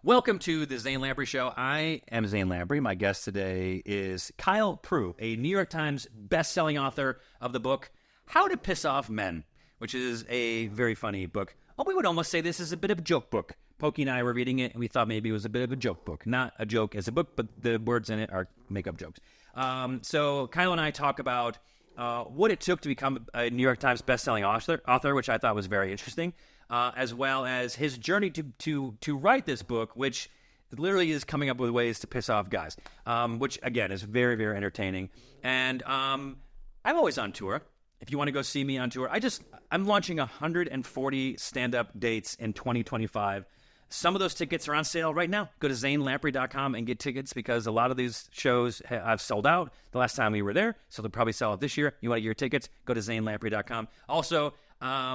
Welcome to the Zane Lamprey Show. I am Zane Lamprey. My guest today is Kyle Prue, a New York Times best-selling author of the book How to Piss Off Men, which is a very funny book. Oh, we would almost say this is a bit of a joke book. Pokey and I were reading it, and we thought maybe it was a bit of a joke book. Not a joke as a book, but the words in it are make-up jokes. So Kyle and I talk about what it took to become a New York Times best-selling author, which I thought was very interesting. As well as his journey to write this book, which literally is coming up with ways to piss off guys, which, again, is very, very entertaining. And I'm always on tour. If you want to go see me on tour, I'm launching 140 stand-up dates in 2025. Some of those tickets are on sale right now. Go to zanelamprey.com and get tickets because a lot of these shows have sold out the last time we were there, so they'll probably sell out this year. You want to get your tickets? Go to zanelamprey.com. Also,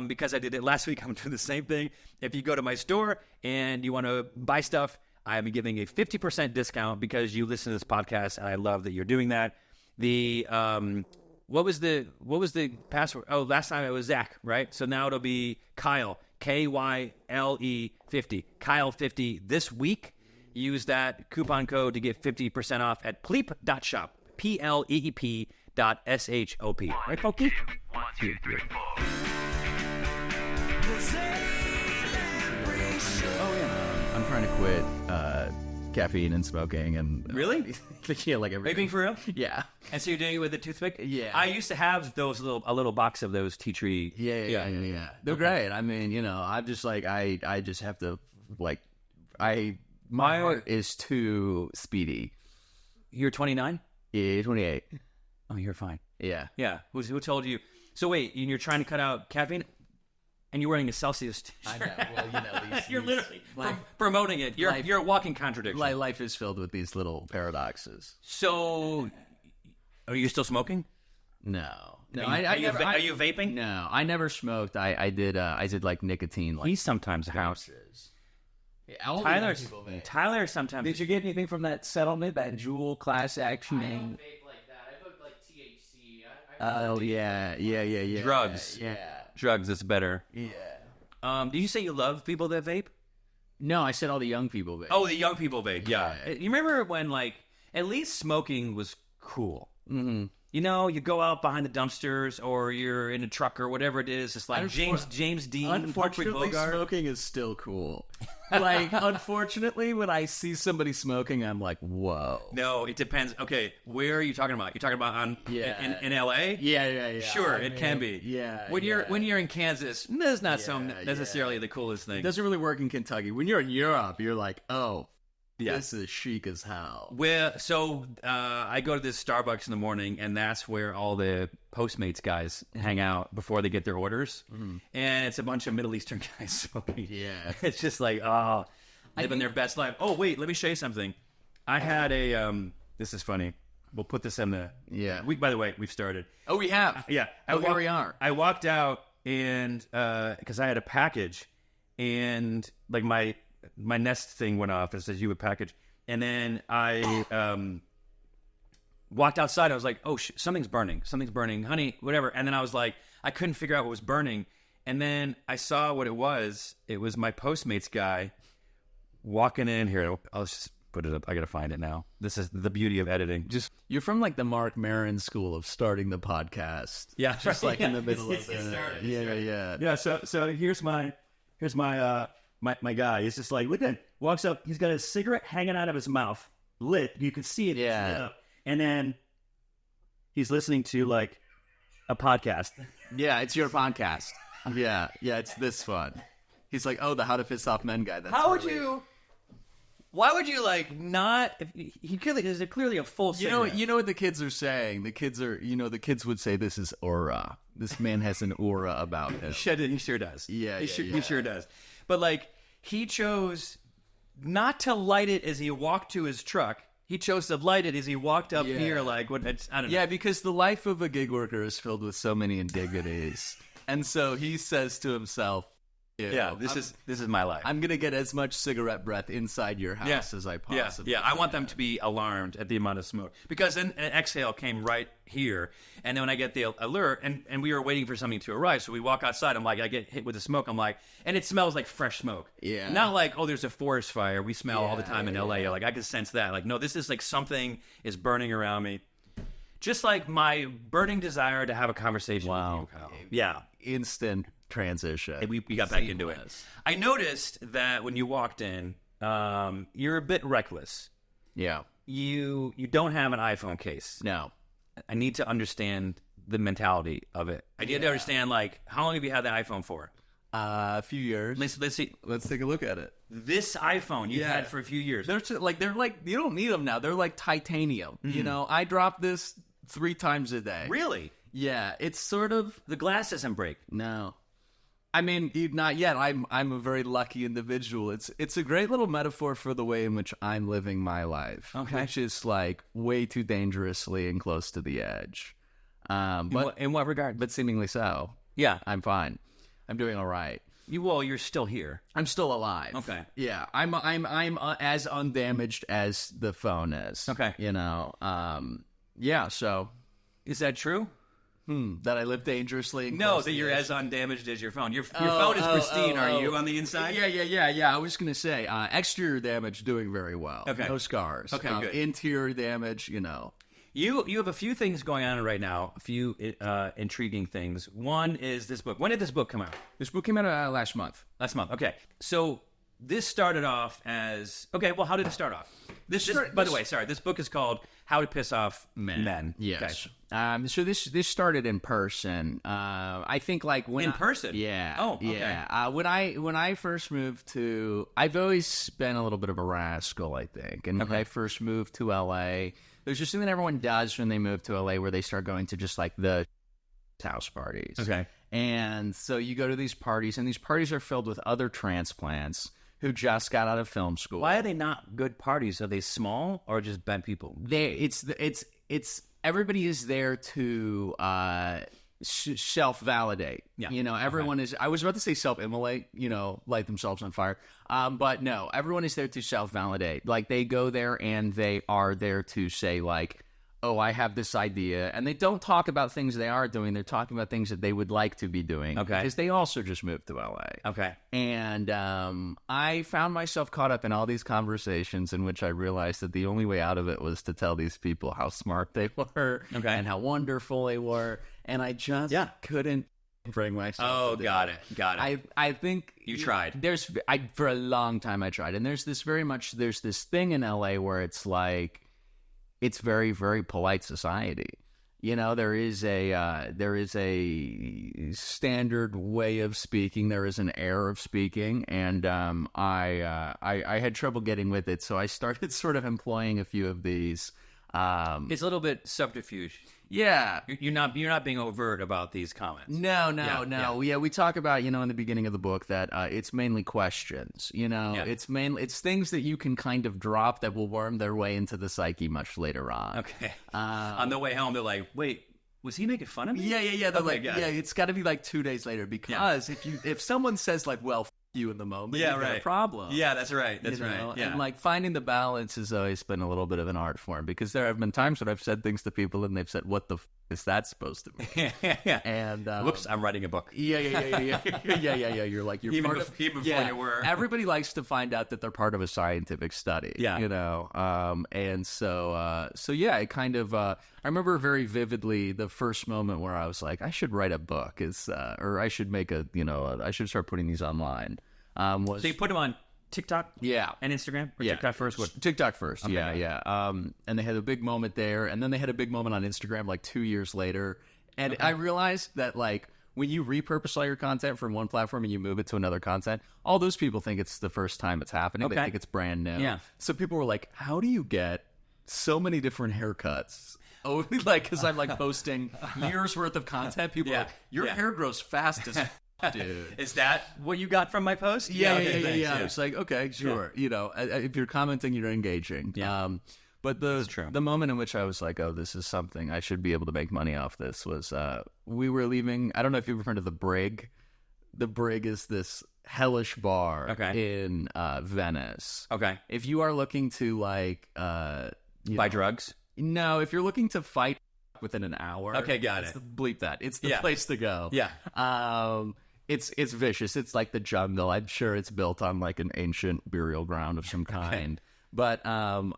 because I did it last week, I'm doing the same thing. If you go to my store and you want to buy stuff, I am giving a 50% discount because you listen to this podcast, and I love that you're doing that. What was the password? Oh, last time it was Zach, right? So now it'll be Kyle, Kyle 50, Kyle 50 this week. Use that coupon code to get 50% off at pleep.shop, PLEEP.shop. Right, Pokey? 1, 2, 3, 4. Oh yeah, I'm trying to quit caffeine and smoking and Really? yeah, like Are you everything. being for real? Yeah, And so you're doing it with a toothpick? Yeah. I used to have a little box of those tea tree. yeah. They're great. I mean, I'm just like I just have to like my heart is too speedy. You're 29? Yeah, 28. Oh, you're fine. Yeah. Yeah. Who told you? So wait, you're trying to cut out caffeine, and you're wearing a Celsius t-shirt. I know. Well, You're literally life, promoting it. You're a walking contradiction. life is filled with these little paradoxes. So, are you still smoking? No. Are you vaping? No, I never smoked. I did like nicotine. Like He's sometimes house. Tyler. Tyler sometimes. Did you get anything from that settlement, that Juul class action? I don't vape like that. I look like THC. Oh yeah. Drugs. Yeah. Drugs is better. Yeah. Did you say you love people that vape? No, I said all the young people. Oh, the young people vape. Yeah. You remember when at least smoking was cool. Mm-hmm. You go out behind the dumpsters, or you're in a truck, or whatever it is. It's like James Dean, Unfortunately, Humphrey Bogart. smoking is still cool. Like, unfortunately, when I see somebody smoking, I'm like, whoa. No, it depends. Okay, where are you talking about? You're talking about in L.A.? Yeah. Sure, it can be. Yeah. When you're in Kansas, that's not so necessarily the coolest thing. It doesn't really work in Kentucky. When you're in Europe, you're like, oh, Yeah. this is chic as hell. I go to this Starbucks in the morning, and that's where all the Postmates guys hang out before they get their orders. Mm-hmm. And it's a bunch of Middle Eastern guys smoking. Yeah. It's just like, living their best life. Oh, wait, let me show you something. I had this is funny. We'll put this in the... Yeah. By the way, we've started. Oh, we have. Yeah. Here we are. I walked out, and because I had a package, and like my Nest thing went off. It says you a package, and then I walked outside. I was like, "Oh, something's burning, honey, whatever." And then I was like, I couldn't figure out what was burning, and then I saw what it was. It was my Postmates guy walking in here. I'll just put it up. I gotta find it now. This is the beauty of editing. You're from like the Mark Maron school of starting the podcast. Yeah, just like in the middle of it. Yeah. So here's my guy. He's just like, look at it. Walks up. He's got a cigarette hanging out of his mouth, lit. You can see it. Yeah. And then he's listening to like a podcast. Yeah, it's your podcast. Yeah, it's this fun. He's like, oh, the How to Piss Off Men guy. That's Why would you like not? There's clearly a full cigarette. You know what the kids are saying. The kids would say this is aura. This man has an aura about him. He sure does. Yeah, he sure does. But like, he chose not to light it as he walked to his truck. He chose to light it as he walked up here. Like, what? I don't know. Yeah, because the life of a gig worker is filled with so many indignities, and so he says to himself, Yeah, this is my life. I'm gonna get as much cigarette breath inside your house as I possibly. Yeah, I want them to be alarmed at the amount of smoke because then an exhale came right here, and then when I get the alert, and we were waiting for something to arrive, so we walk outside. I'm like, I get hit with the smoke. I'm like, and it smells like fresh smoke. Yeah. Not like, oh, there's a forest fire. We smell all the time in LA. Like I can sense that. Like, no, this is like something is burning around me. Just like my burning desire to have a conversation with you, Kyle. Yeah. Instant transition. We got back into it. I noticed that when you walked in, you're a bit reckless. Yeah. You don't have an iPhone case. No. I need to understand the mentality of it. I need to understand, like, how long have you had the iPhone for? A few years. Let's see. Let's take a look at it. This iPhone you've had for a few years. They're like you don't need them now. They're like titanium. You know, I drop this 3 times a day. Really? Yeah, it's sort of The glass doesn't break. no. I mean, not yet. I'm a very lucky individual. It's a great little metaphor for the way in which I'm living my life, which is like way too dangerously and close to the edge. But In what regard? but seemingly so. Yeah. I'm fine. I'm doing all right. You're still here. I'm still alive. Okay. Yeah, I'm as undamaged as the phone is. Okay. You know. Yeah. So Is that true? that I live dangerously. And No, close that to the you're edge. as undamaged as your phone. Your phone is pristine. Are you on the inside? Yeah. I was gonna say exterior damage doing very well. Okay. No scars. Okay, good. Interior damage, you know. You have a few things going on right now, a few intriguing things. One is this book. When did this book come out? This book came out last month. Last month. Okay. So this started off as... Okay, well, how did it start off? By the way, sorry, this book is called How to Piss Off Men. Yes. Okay. So this started in person. I think like when In person? Yeah. Oh, okay. Yeah. When I first moved to, I've always been a little bit of a rascal, I think. And when I first moved to LA, there's just something that everyone does when they move to LA, where they start going to just like the house parties. Okay. And so you go to these parties, and these parties are filled with other transplants who just got out of film school. Why are they not good parties? Are they small or just bad people? It's everybody is there to self-validate. Yeah. You know, everyone is. I was about to say self-immolate. You know, light themselves on fire. But no, everyone is there to self-validate. Like they go there and they are there to say like, oh, I have this idea. And they don't talk about things they are doing. They're talking about things that they would like to be doing. Okay. Because they also just moved to LA. Okay. And I found myself caught up in all these conversations in which I realized that the only way out of it was to tell these people how smart they were and how wonderful they were. And I just couldn't bring myself to do got it. I think You tried. For a long time I tried. And there's this thing in LA where it's like, it's very, very polite society. You know, there is a standard way of speaking. There is an air of speaking, and I had trouble getting with it, so I started sort of employing a few of these. It's a little bit subterfuge. Yeah. You're not being overt about these comments. No. Yeah. Yeah, we talk about, you know, in the beginning of the book that it's mainly questions. You know, it's things that you can kind of drop that will worm their way into the psyche much later on. Okay. On the way home, they're like, "Wait, was he making fun of me?" Yeah. They're like, got it. it's got to be like 2 days later because if someone says like, "Well, you in the moment," you've got a problem. Yeah, that's right. That's You know? right. Yeah. And like finding the balance has always been a little bit of an art form, because there have been times when I've said things to people and they've said, "What the is that supposed to mean?" yeah. And Whoops, I'm writing a book. Yeah. You're like, you're Even part of, before you were. Everybody likes to find out that they're part of a scientific study. Yeah. You know. And so yeah, it kind of. I remember very vividly the first moment where I was like, I should write a book, or I should make I should start putting these online. So you put them on TikTok? Yeah. And Instagram? Or TikTok first? What? TikTok first. Okay. Yeah. And they had a big moment there, and then they had a big moment on Instagram like 2 years later. And I realized that like when you repurpose all your content from one platform and you move it to another content, all those people think it's the first time it's happening. Okay. They think it's brand new. Yeah. So people were like, "How do you get so many different haircuts?" Oh, like because I'm like posting years worth of content. People are like, "Your hair grows fast as." Dude. Is that what you got from my post? Yeah. Thanks. It's like, okay, sure. You know, if you're commenting, you're engaging. Yeah. But That's true. the moment in which I was like, oh, this is something I should be able to make money off this was we were leaving. I don't know if you've ever heard of the Brig. The Brig is this hellish bar Okay. in Venice. Okay. If you are looking to like Buy drugs? no, if you're looking to fight within an hour, Okay, got it's it. bleep that. It's the Yeah. place to go. Yeah. It's vicious. It's like the jungle. I'm sure it's built on like an ancient burial ground of some kind. But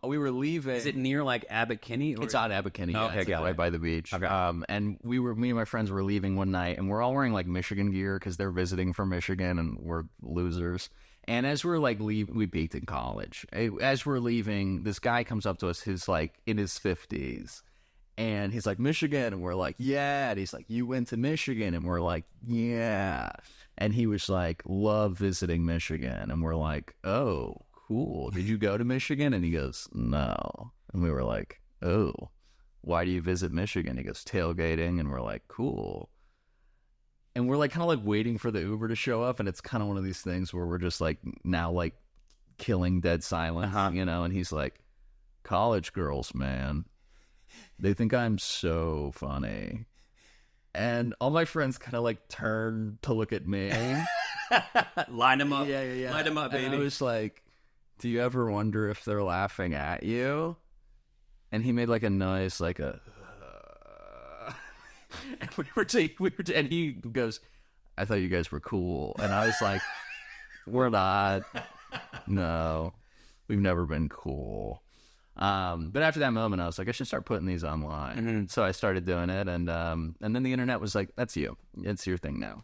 we were leaving. Is it near like Abbot Kinney? Or... It's on Abbot Kinney. Oh, Yeah, okay, it's got like right it. by the beach. Okay. And me and my friends were leaving one night, and we're all wearing like Michigan gear because they're visiting from Michigan, and we're losers. And as we're like leaving, we peaked in college. As we're leaving, this guy comes up to us who's like in his 50s. And he's like, Michigan. And we're like, yeah. And he's like, you went to Michigan. And we're like, yeah. And he was like, love visiting Michigan. And we're like, oh, cool. Did you go to Michigan? And he goes, no. And we were like, oh, why do you visit Michigan? He goes, tailgating. And we're like, cool. And we're like kind of like waiting for the Uber to show up. And it's kind of one of these things where we're just like now like killing dead silence, you know? And he's like, college girls, man. They think I'm so funny. And all my friends kind of like turn to look at me. Line them up. Yeah. Line them up, baby. And I was like, do you ever wonder if they're laughing at you? And he made like a noise, like a... and and he goes, I thought you guys were cool. And I was like, we're not. No, we've never been cool. But after that moment, I was like, I should start putting these online. Mm-hmm. So I started doing it, and then the internet was like, that's you. It's your thing now.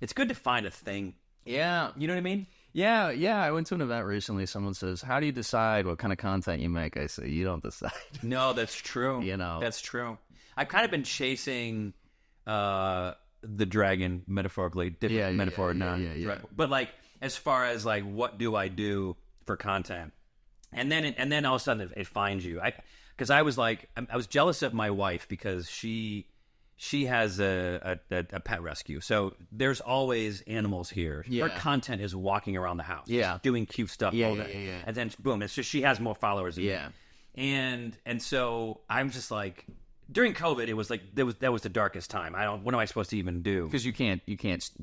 It's good to find a thing. Yeah. You know what I mean? Yeah. I went to an event recently. Someone says, how do you decide what kind of content you make? I say, you don't decide. No, that's true. You know. That's true. I've kind of been chasing the dragon, metaphorically. Different metaphor, yeah. But like, as far as like, what do I do for content? And then all of a sudden it finds you. Because I was like, I was jealous of my wife because she has a pet rescue. So there's always animals here. Yeah. Her content is walking around the house. Yeah. Doing cute stuff all day. Yeah. And then boom, it's just she has more followers than me. Yeah. And so I'm just like, during COVID, it was like that was the darkest time. What am I supposed to even do? Because you can't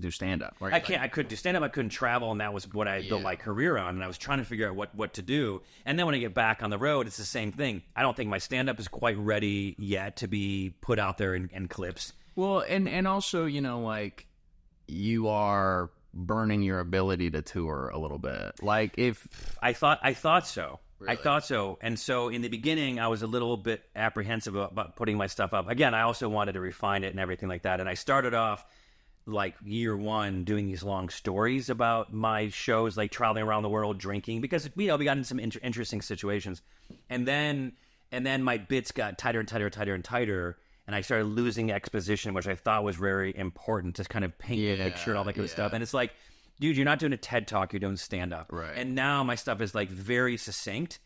do stand up. Right? I couldn't do stand up. I couldn't travel, and that was what I built my career on. And I was trying to figure out what to do. And then when I get back on the road, it's the same thing. I don't think my stand up is quite ready yet to be put out there in clips. Well, and also, you know, like you are burning your ability to tour a little bit. Like if I thought so. Really? I thought so. And so in the beginning, I was a little bit apprehensive about putting my stuff up. Again, I also wanted to refine it and everything like that. And I started off like year one doing these long stories about my shows, like traveling around the world drinking, because we got in some interesting situations. And then my bits got tighter and tighter. And I started losing exposition, which I thought was very important to kind of paint the picture and all that kind of stuff. And it's like, dude, you're not doing a TED Talk, you're doing stand-up. Right. And now my stuff is like very succinct.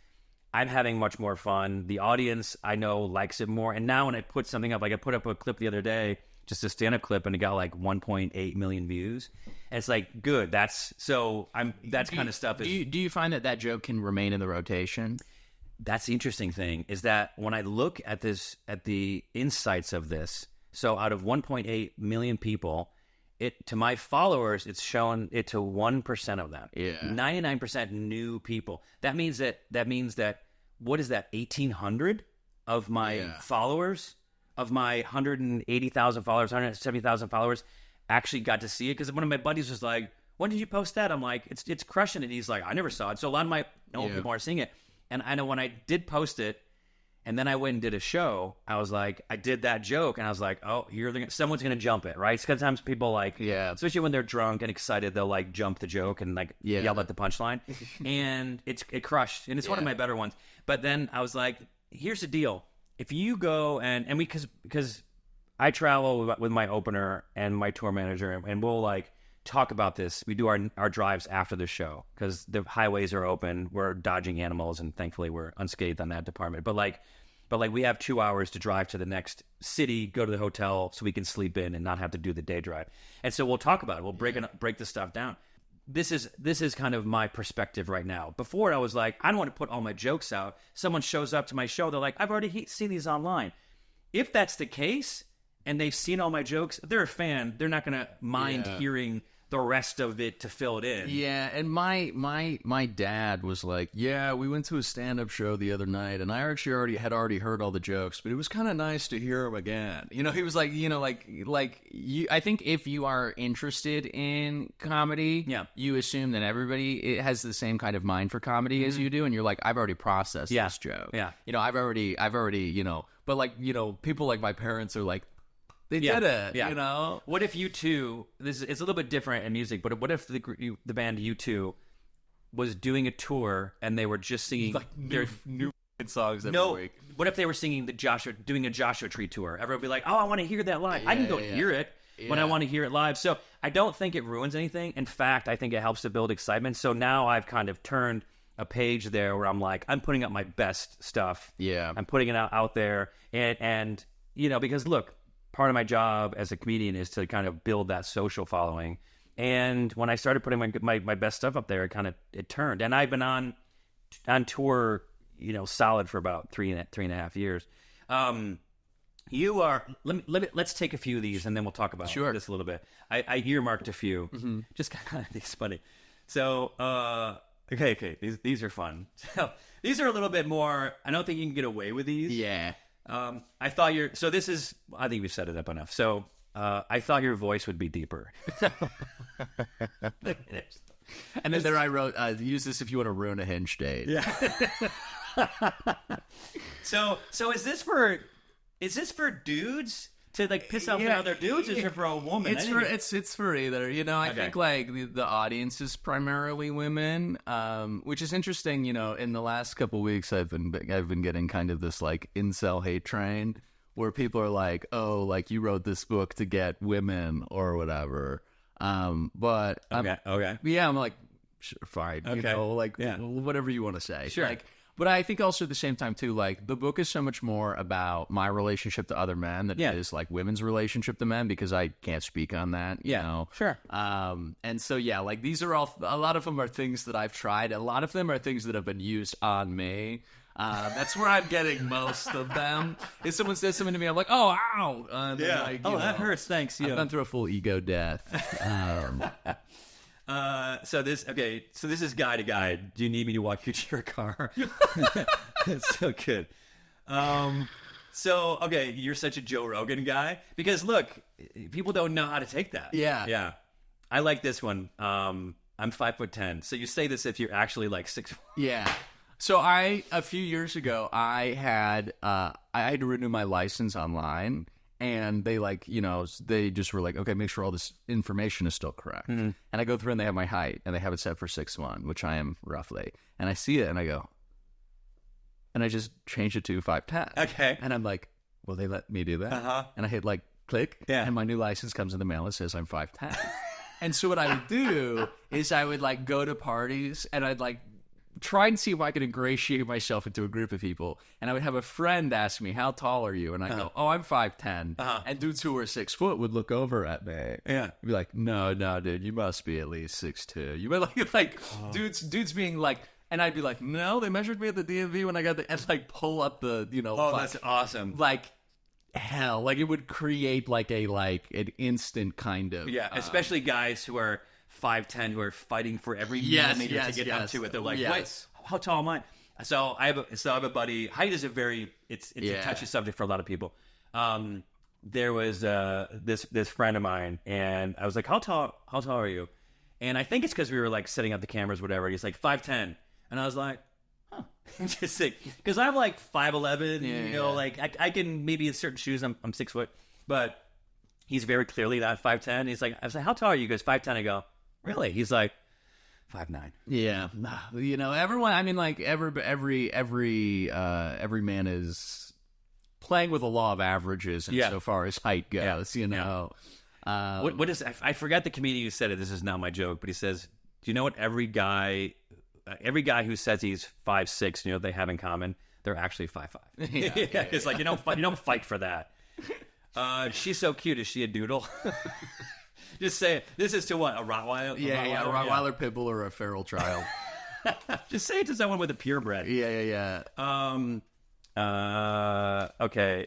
I'm having much more fun. The audience, I know, likes it more. And now when I put something up, like I put up a clip the other day, just a stand-up clip, and it got like 1.8 million views. And it's like, good. Kind of stuff is... Do you find that joke can remain in the rotation? That's the interesting thing, is that when I look at the insights of this, so out of 1.8 million people... to my followers, it's shown it to 1% of them. Yeah. 99% new people. That means that what is that? 1,800 of my followers, of my 180,000 followers, 170,000 followers, actually got to see it. Because one of my buddies was like, "When did you post that?" I'm like, "It's crushing it." He's like, "I never saw it." So a lot of my people are seeing it, and I know when I did post it. And then I went and did a show. I was like, I did that joke, and I was like, oh, someone's going to jump it, right? Sometimes people like, especially when they're drunk and excited, they'll like jump the joke and like yell at the punchline. And it crushed, and it's one of my better ones. But then I was like, here's the deal. If you go and because I travel with my opener and my tour manager, and we'll like talk about this. We do our drives after the show because the highways are open. We're dodging animals, and thankfully we're unscathed on that department. But we have 2 hours to drive to the next city, go to the hotel so we can sleep in and not have to do the day drive. And so we'll talk about it. We'll break the stuff down. This is kind of my perspective right now. Before I was like, I don't want to put all my jokes out. Someone shows up to my show. They're like, I've already seen these online. If that's the case, and they've seen all my jokes, if they're a fan, they're not going to mind hearing the rest of it to fill it in. Yeah, and my dad was like, yeah, we went to a stand-up show the other night, and I actually already heard all the jokes, but it was kind of nice to hear them again. You know, he was like, you know, like you. I think if you are interested in comedy, you assume that everybody has the same kind of mind for comedy as you do, and you're like, I've already processed this joke. Yeah, you know, I've already, you know, but like, you know, people like my parents are like, they did it, you know? What if U2, it's a little bit different in music, but what if the band U2 was doing a tour and they were just singing like new songs every week? What if they were singing doing a Joshua Tree tour? Everyone would be like, oh, I want to hear that live. I can go hear it when I want to hear it live. So I don't think it ruins anything. In fact, I think it helps to build excitement. So now I've kind of turned a page there where I'm like, I'm putting up my best stuff. Yeah. I'm putting it out there. And you know, because look, part of my job as a comedian is to kind of build that social following. And when I started putting my best stuff up there, it turned. And I've been on tour, you know, solid for about three and a half years. You are. Let's take a few of these, and then we'll talk about this a little bit. I earmarked a few. Mm-hmm. Just kind of it's funny. So, okay. These are fun. So these are a little bit more. I don't think you can get away with these. Yeah. I thought so this is, I think we've set it up enough. So, I thought your voice would be deeper. And then there I wrote, use this if you want to ruin a hinge date. Yeah. So is this for dudes to like piss off the other dudes, or is it for a woman? It's for either. You know, I think like the audience is primarily women, which is interesting. You know, in the last couple weeks, I've been getting kind of this like incel hate train where people are like, oh, like you wrote this book to get women or whatever. But yeah, I'm like, sure, fine. Okay. You know, like whatever you want to say. Sure. Like, but I think also at the same time, too, like, the book is so much more about my relationship to other men than it is, like, women's relationship to men, because I can't speak on that, you know? Sure. And so, yeah, like, these are all, a lot of them are things that I've tried. A lot of them are things that have been used on me. That's where I'm getting most of them. If someone says something to me, I'm like, oh, ow. Like, that hurts, thanks. I've gone through a full ego death. So this is guy to guy. Do you need me to walk you to your car? It's so good. So you're such a Joe Rogan guy, because look, people don't know how to take that. Yeah. I like this one. I'm 5'10". So you say this if you're actually like 6'4". Yeah. So a few years ago, I had to renew my license online. And they they just were like, okay, make sure all this information is still correct. Mm-hmm. And I go through and they have my height and they have it set for 6'1", which I am roughly. And I see it and I go, and I just change it to 5'10". Okay. And I'm like, will they let me do that? Uh-huh. And I hit like click. Yeah. And my new license comes in the mail. It says I'm 5'10". And so what I would do is I would like go to parties and I'd like try and see if I could ingratiate myself into a group of people. And I would have a friend ask me, how tall are you? And I go, oh, I'm 5'10". And dudes who were 6 foot would look over at me. Yeah. Be like, no, dude, you must be at least 6'2". You might like dudes being like, and I'd be like, no, they measured me at the DMV when I got and like pull up the, that's awesome. Like, hell, like it would create like an instant kind of. Yeah, especially guys who are 5'10", who are fighting for every millimeter to get up to it. They're like, wait, how tall am I? So I have a buddy. Height is it's a touchy subject for a lot of people. There was this friend of mine, and I was like, how tall are you? And I think it's because we were like setting up the cameras, whatever. He's like 5'10", and I was like, huh, interesting, because I'm like 5'11". Like I can maybe in certain shoes I'm 6 foot, but he's very clearly not 5'10". He's like, I was like, how tall are you? He goes 5'10". I go, really? He's like 5'9". Yeah, everyone. I mean, like every man is playing with the law of averages, so far as height goes. What is? I forgot the comedian who said it. This is not my joke, but he says, "Do you know what every guy who says he's 5'6", what they have in common? They're actually 5'5". It's like you don't fight for that. She's so cute. Is she a doodle? Just say it. This is to what? A Rottweiler? A Rottweiler, Pitbull, or a feral child. Just say it to someone with a purebred. Yeah. Okay.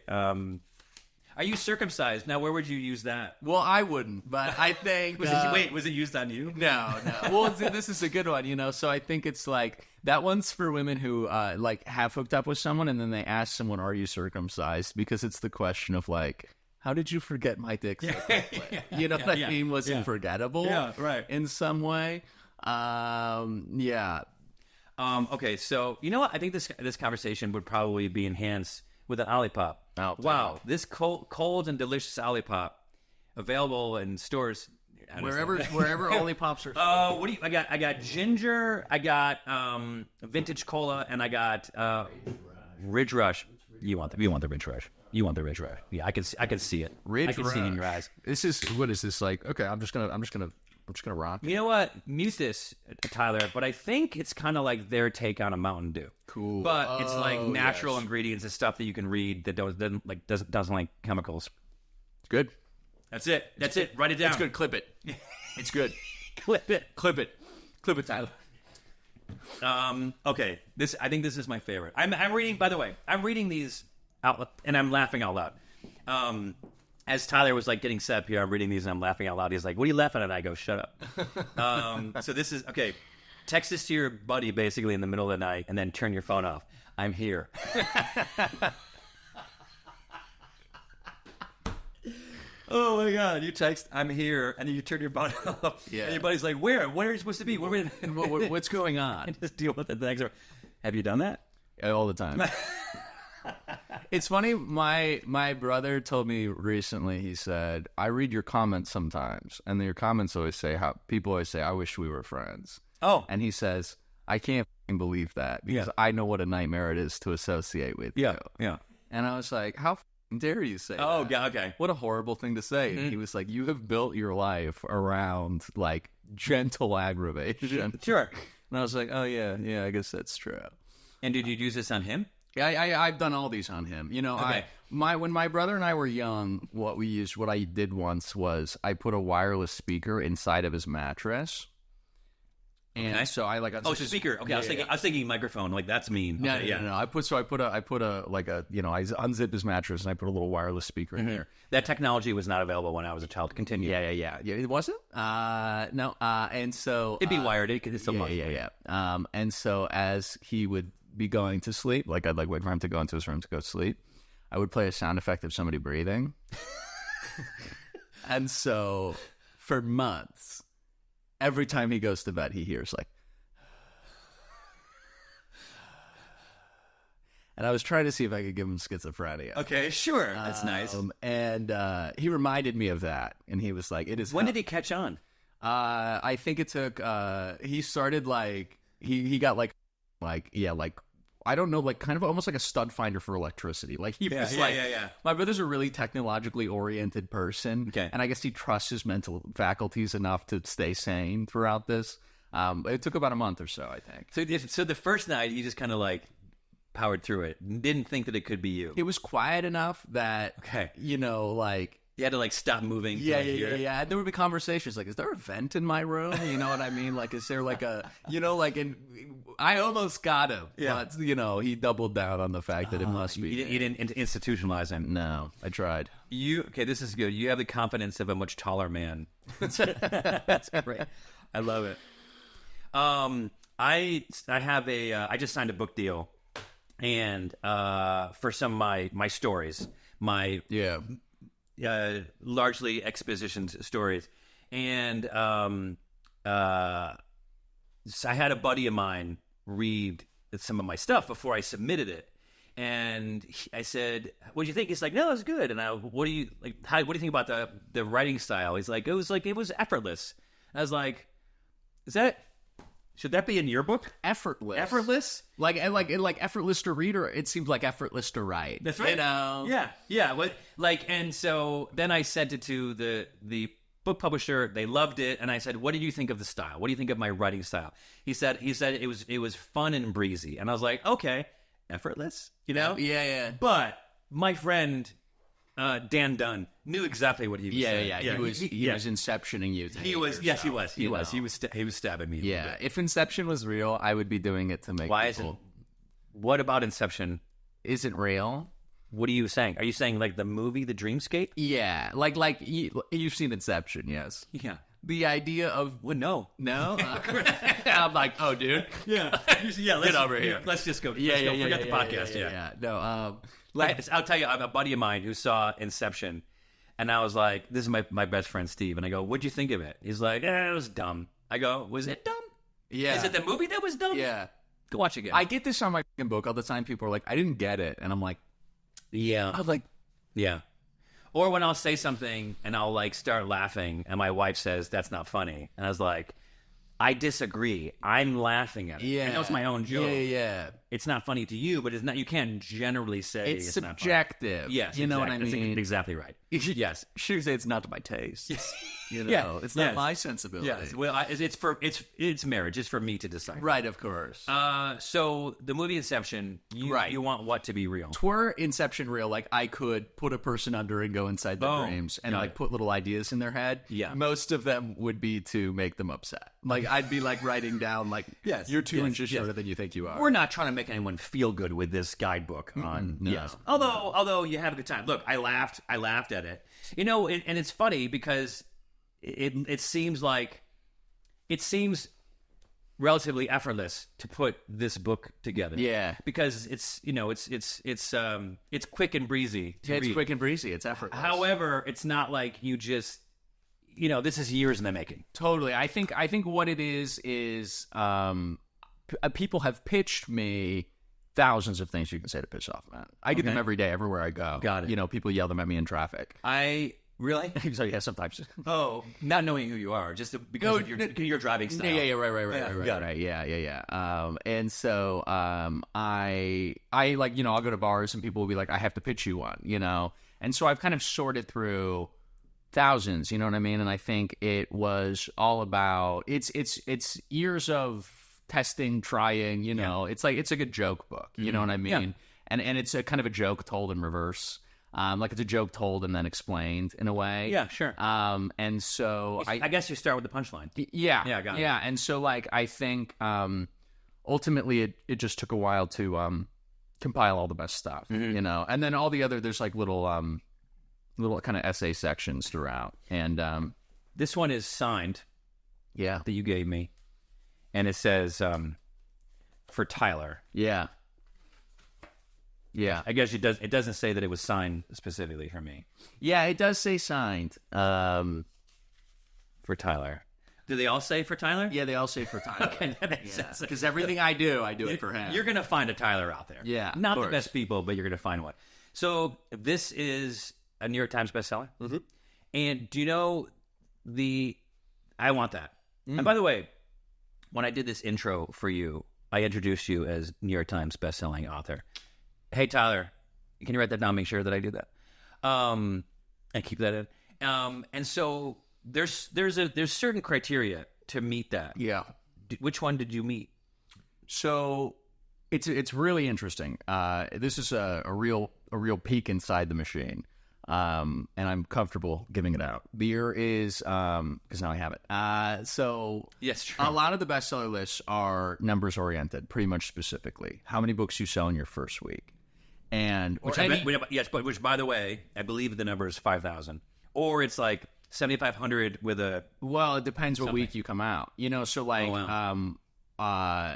Are you circumcised? Now, where would you use that? Well, I wouldn't, but I think... Was it used on you? No. Well, this is a good one, so I think it's like... That one's for women who, have hooked up with someone, and then they ask someone, are you circumcised? Because it's the question of, like, how did you forget my dick? You know what I mean? Was it forgettable? Yeah, right. In some way? Yeah. Okay, so you know what? I think this conversation would probably be enhanced with an Olipop. Oh, wow, this cold and delicious Olipop available in stores wherever Olipops are. What do you? I got ginger. I got vintage cola, and I got Ridge Rush. You want the Ridge Rush. You want the Ridge Rush. Yeah, I can see it. I can see it in your eyes. What is this like? Okay, I'm just gonna rock. You know what? Mute this, Tyler, but I think it's kind of like their take on a Mountain Dew. Cool. But it's like natural ingredients and stuff that you can read that doesn't like chemicals. It's good. That's it. Write it down. It's good. Clip it. It's good. Clip it, Tyler. Okay. I think this is my favorite. I'm reading. By the way, I'm reading these out, and I'm laughing out loud. As Tyler was like getting set up here, I'm reading these and I'm laughing out loud. He's like, "What are you laughing at?" I go, "Shut up." So this is okay. Text this to your buddy basically in the middle of the night, and then turn your phone off. I'm here. Oh my God! You text, "I'm here," and then you turn your phone off. Yeah. And your buddy's like, "Where? Where are you supposed to be? What's going on?" And just deal with it the next hour. Have you done that? All the time. It's funny. My brother told me recently. He said, "I read your comments sometimes, and your comments always say people always say I wish we were friends." Oh, and he says, "I can't believe that because I know what a nightmare it is to associate with you." Yeah. And I was like, "How dare you say that?" Oh, yeah, okay. What a horrible thing to say. Mm-hmm. He was like, "You have built your life around like gentle aggravation." Sure. And I was like, "Oh yeah, I guess that's true." And did you use this on him? Yeah, I've done all these on him. Okay. When my brother and I were young, what I did once was I put a wireless speaker inside of his mattress. And so I speaker. Okay, I was thinking microphone. Like that's mean. No, okay, no. I put a I unzipped his mattress and I put a little wireless speaker in there. That technology was not available when I was a child. Continue. Yeah. It wasn't. No. And so it'd be wired. It's still yeah. And so as he would be going to sleep, like I'd like wait for him to go into his room to go to sleep, I would play a sound effect of somebody breathing. And so for months, every time he goes to bed, he hears like, and I was trying to see if I could give him schizophrenia. Okay, sure. That's nice. And he reminded me of that, and he was like, "It is." When did he catch on? I think it took. He started like he got like I don't know, like kind of almost like a stud finder for electricity. Like he was my brother's a really technologically oriented person. Okay. And I guess he trusts his mental faculties enough to stay sane throughout this. It took about a month or so, I think. So the first night, he just kind of like powered through it. Didn't think that it could be you. It was quiet enough that, like... You had to like stop moving. Yeah. And there would be conversations like, "Is there a vent in my room?" You know what I mean? Like, is there like a, I almost got him. Yeah. But, he doubled down on the fact that it must be. You didn't institutionalize him. No, I tried. Okay, this is good. You have the confidence of a much taller man. That's great. I love it. I have I just signed a book deal, and for some of my stories, largely expositions stories, and so I had a buddy of mine read some of my stuff before I submitted it, and I said, "What do you think?" He's like, "No, it's good." And what do you think about the writing style? He's like, it was effortless. I was like, should that be in your book? Effortless? Like effortless to read, or it seems like effortless to write. That's right. Yeah. And so then I sent it to the book publisher. They loved it, and I said, "What did you think of the style? What do you think of my writing style?" He said it was fun and breezy, and I was like, "Okay, effortless, Yeah. But my friend Dan Dunn knew exactly what he was saying. Yeah. He was inceptioning you. He was. Yes, he was. He was. He was stabbing me. Yeah. If Inception was real, I would be doing it to make. Why isn't? What about Inception? Isn't real? What are you saying? Are you saying like the movie, The Dreamscape? Yeah, you've seen Inception, yes. Yeah. The idea of Well, no. no, I'm like, oh, dude, Yeah. Yeah. Let's, Get over here. Let's just go. yeah, let's yeah, go. yeah, Forget yeah, the yeah, podcast. yeah. No, I'll tell you, I have a buddy of mine who saw Inception, and I was like, "This is my best friend Steve," and I go, "What'd you think of it?" He's like, "It was dumb." I go, "Was it dumb? yeah, Is it the movie that was dumb? yeah. Go watch it again." I get this on my fucking book all the time. People are like, I didn't get it, and I'm like, yeah. I'm like, Yeah. Or when I'll say something and I'll like start laughing and my wife says that's not funny. And I was like, I disagree. I'm laughing at it. yeah, I know it's my own joke. Yeah. It's not funny to you, but it's not. You can't generally say It's it's not funny. subjective. Yes, you know what I exactly. mean. That's exactly right. Yes. Should say it's not to my taste. You know, Yeah, it's not yes. my sensibility. Yes. Well, it's marriage. It's for me to decide. Right, of course. So the movie Inception, you want what to be real? Were Inception real, like I could put a person under and go inside their Boom. dreams and Got like it. put little ideas in their head. Yeah. Most of them would be to make them upset. Like I'd be like writing down like, Yes, you're 2 yes, inches yes. shorter than you think you are. We're not trying to make anyone feel good with this guidebook on no. yes. Although you have a good time. Look, I laughed at it. You know, and it's funny because it seems relatively effortless to put this book together. Yeah. Because it's quick and breezy to Yeah, it's read. quick and breezy. It's effortless. However, it's not like you just this is years in the making. Totally. I think what it is people have pitched me thousands of things you can say to piss off, man. I get them every day, everywhere I go. Got it. You know, people yell them at me in traffic. I really So yeah, sometimes. Oh, not knowing who you are, just because of your driving style. Yeah, right. got it. Yeah. And so, I like, you know, I'll go to bars and people will be like, I have to pitch you one, you know? And so I've kind of sorted through thousands, you know what I mean? And I think it was all about, it's years of testing, trying, you know, it's like, it's a good joke book, you know what I mean? Yeah. And it's a kind of a joke told in reverse. Like it's a joke told and then explained in a way. Yeah, sure. And so I guess you start with the punchline. Yeah. Yeah, got it. Yeah, and so like I think ultimately it just took a while to compile all the best stuff, you know. And then all the other there's like little kind of essay sections throughout. And This one is signed yeah. that you gave me, and it says for Tyler. Yeah. Yeah. I guess it doesn't say that it was signed specifically for me. Yeah, it does say signed. For Tyler. Do they all say for Tyler? Yeah, they all say for Tyler. Okay, that makes sense. Because everything I do it for him. You're gonna find a Tyler out there. Yeah, of not the course. best people, but you're gonna find one. So this is a New York Times bestseller. Mm-hmm. And do you know I want that. And by the way, when I did this intro for you, I introduced you as New York Times bestselling author. Hey Tyler, can you write that down? Make sure that I do that, and keep that in. And so there's certain criteria to meet that. Yeah. Which one did you meet? So it's really interesting. This is a real peek inside the machine, and I'm comfortable giving it out. Beer is because now I have it. So Yes, true. a lot of the bestseller lists are numbers oriented, pretty much specifically. How many books you sell in your first week, and Which which by the way, I believe the number is 5,000, or it's like 7,500 with a. well, it depends what week you come out. You know, so like wow.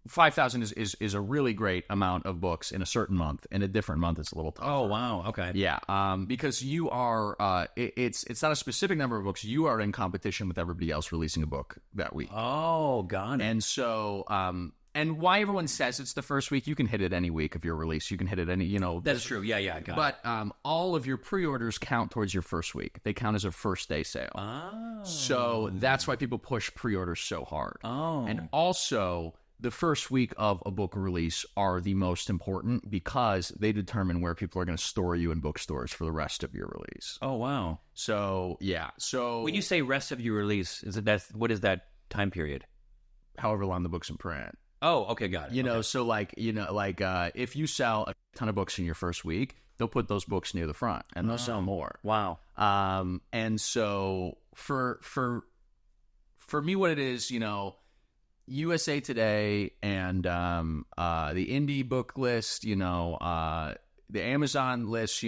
5,000 is a really great amount of books in a certain month. In a different month, it's a little tougher. Oh wow, okay. Yeah, because you are, it's not a specific number of books. You are in competition with everybody else releasing a book that week. Oh, got it. And so, and why everyone says it's the first week, you can hit it any week of your release. You can hit it any, you know. That's true. Yeah, got it. But all of your pre-orders count towards your first week. They count as a first day sale. Oh. So that's why people push pre-orders so hard. Oh. And also, the first week of a book release are the most important because they determine where people are going to store you in bookstores for the rest of your release. Oh wow. So, yeah. So When you say rest of your release, what is that time period? however long the book's in print. Oh, okay, got it. You know, so like, if you sell a ton of books in your first week, they'll put those books near the front and they'll sell more. Wow. And so for me, what it is, you know, USA Today and the indie book list, you know, the Amazon lists,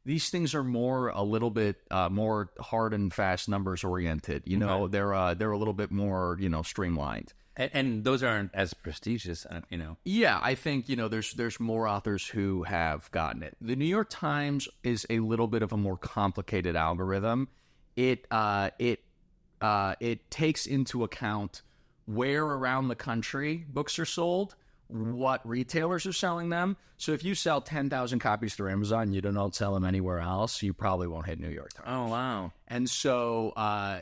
these things are a little bit more hard and fast numbers oriented. They're a little bit more streamlined. And those aren't as prestigious, Yeah, I think there's more authors who have gotten it. The New York Times is a little bit of a more complicated algorithm. It takes into account where around the country books are sold, what retailers are selling them. So if you sell 10,000 copies through Amazon, you don't sell them anywhere else, you probably won't hit New York Times. Oh, wow. And so,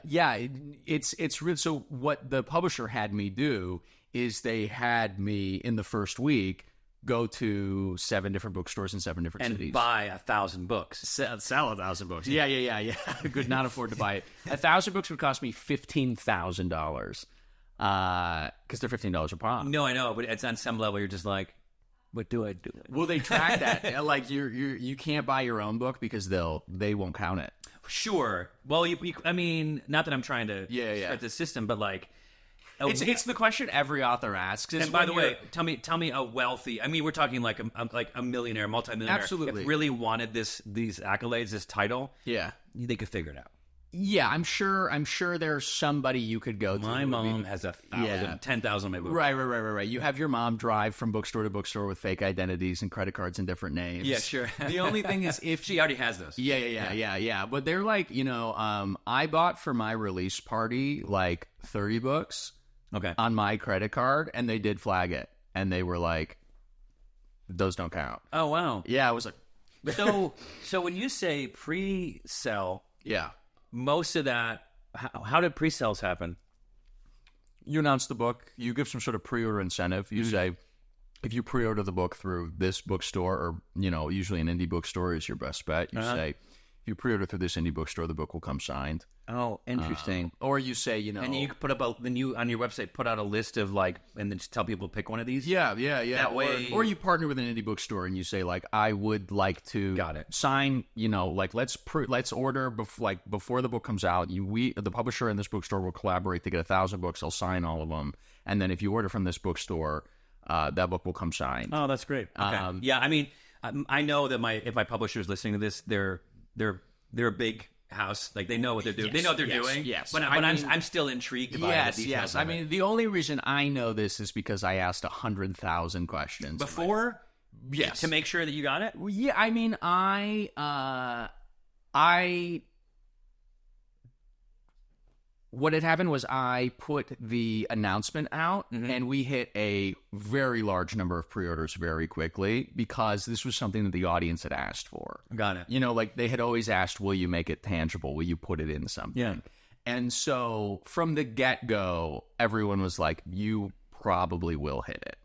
it's real. So what the publisher had me do is they had me in the first week go to 7 different bookstores in 7 different cities. And buy 1,000 books. Sell 1,000 books. Yeah. Could not afford to buy it. 1,000 books would cost me $15,000. Because they're $15 a pop. No, I know, but it's on some level you're just like, what do I do? Well, they track that. Like you can't buy your own book because they won't count it. Sure. Well, I mean, not that I'm trying to start the system, but like, it's the question every author asks. And by the way, tell me a wealthy. I mean, we're talking like a millionaire, multimillionaire. Absolutely. If really wanted these accolades, this title. Yeah, they could figure it out. Yeah, I'm sure there's somebody you could go to. My mom has 10,000 on my book. Right. You have your mom drive from bookstore to bookstore with fake identities and credit cards and different names. Yeah, sure. The only thing is if she already has those. Yeah. But they're like, I bought for my release party like 30 books on my credit card, and they did flag it. And they were like, those don't count. Oh, wow. Yeah, I was like... So when you say pre-sell... Yeah. Most of that, how did pre-sales happen? You announce the book. You give some sort of pre-order incentive. You say, if you pre-order the book through this bookstore, or, usually an indie bookstore is your best bet. You say, if you pre-order through this indie bookstore, the book will come signed. Oh, interesting. Or you say, And you could put up on your website, put out a list of and then just tell people to pick one of these? Yeah. That way... Or you partner with an indie bookstore and you say, I would like to sign, let's order before the book comes out. The publisher and this bookstore will collaborate to get 1,000 books. I'll sign all of them. And then if you order from this bookstore, that book will come signed. Oh, that's great. Okay. Yeah, I mean, I know that if my publisher is listening to this, they're a big house, like they know what they're doing. They know what they're doing. Yes, but I'm still intrigued by the details. Yes. I mean, the only reason I know this is because I asked 100,000 questions before. Yes, to make sure that you got it. Yeah, I mean, what had happened was I put the announcement out, and we hit a very large number of pre-orders very quickly because this was something that the audience had asked for. Got it. They had always asked, will you make it tangible? Will you put it in something? Yeah. And so from the get-go, everyone was like, you probably will hit it.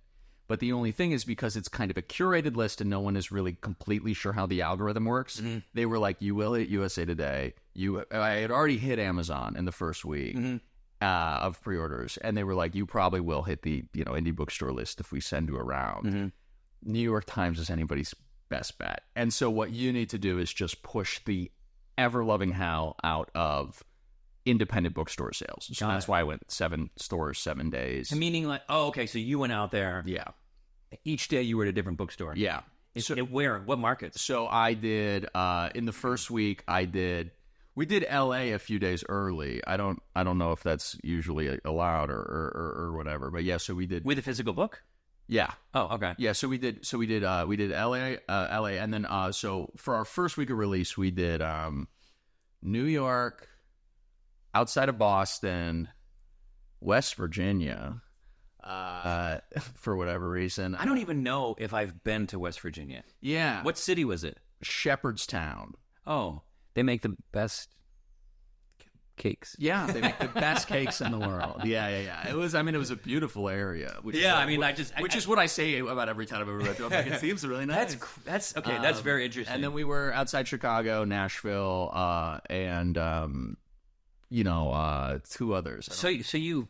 But the only thing is, because it's kind of a curated list and no one is really completely sure how the algorithm works, they were like, you will hit USA Today. I had already hit Amazon in the first week of pre-orders, and they were like, you probably will hit the indie bookstore list if we send you around. New York Times is anybody's best bet. And so what you need to do is just push the ever-loving hell out of independent bookstore sales. So that's why I went 7 stores, 7 days. Meaning so you went out there. Yeah. Each day you were at a different bookstore. Yeah. Where? What markets? So I did, in the first week, we did LA a few days early. I don't know if that's usually allowed or whatever, but yeah, so we did. With a physical book? Yeah. Oh, okay. Yeah, so we did LA, and then, so for our first week of release, we did, New York, outside of Boston, West Virginia, for whatever reason. I don't even know if I've been to West Virginia. Yeah. What city was it? Shepherdstown. Oh, they make the best cakes. Yeah, they make the best cakes in the world. Yeah. It was a beautiful area. Which is what I say about every town I've ever been to. I'm like, it seems really nice. That's okay. That's very interesting. And then we were outside Chicago, Nashville, and 2 others. So you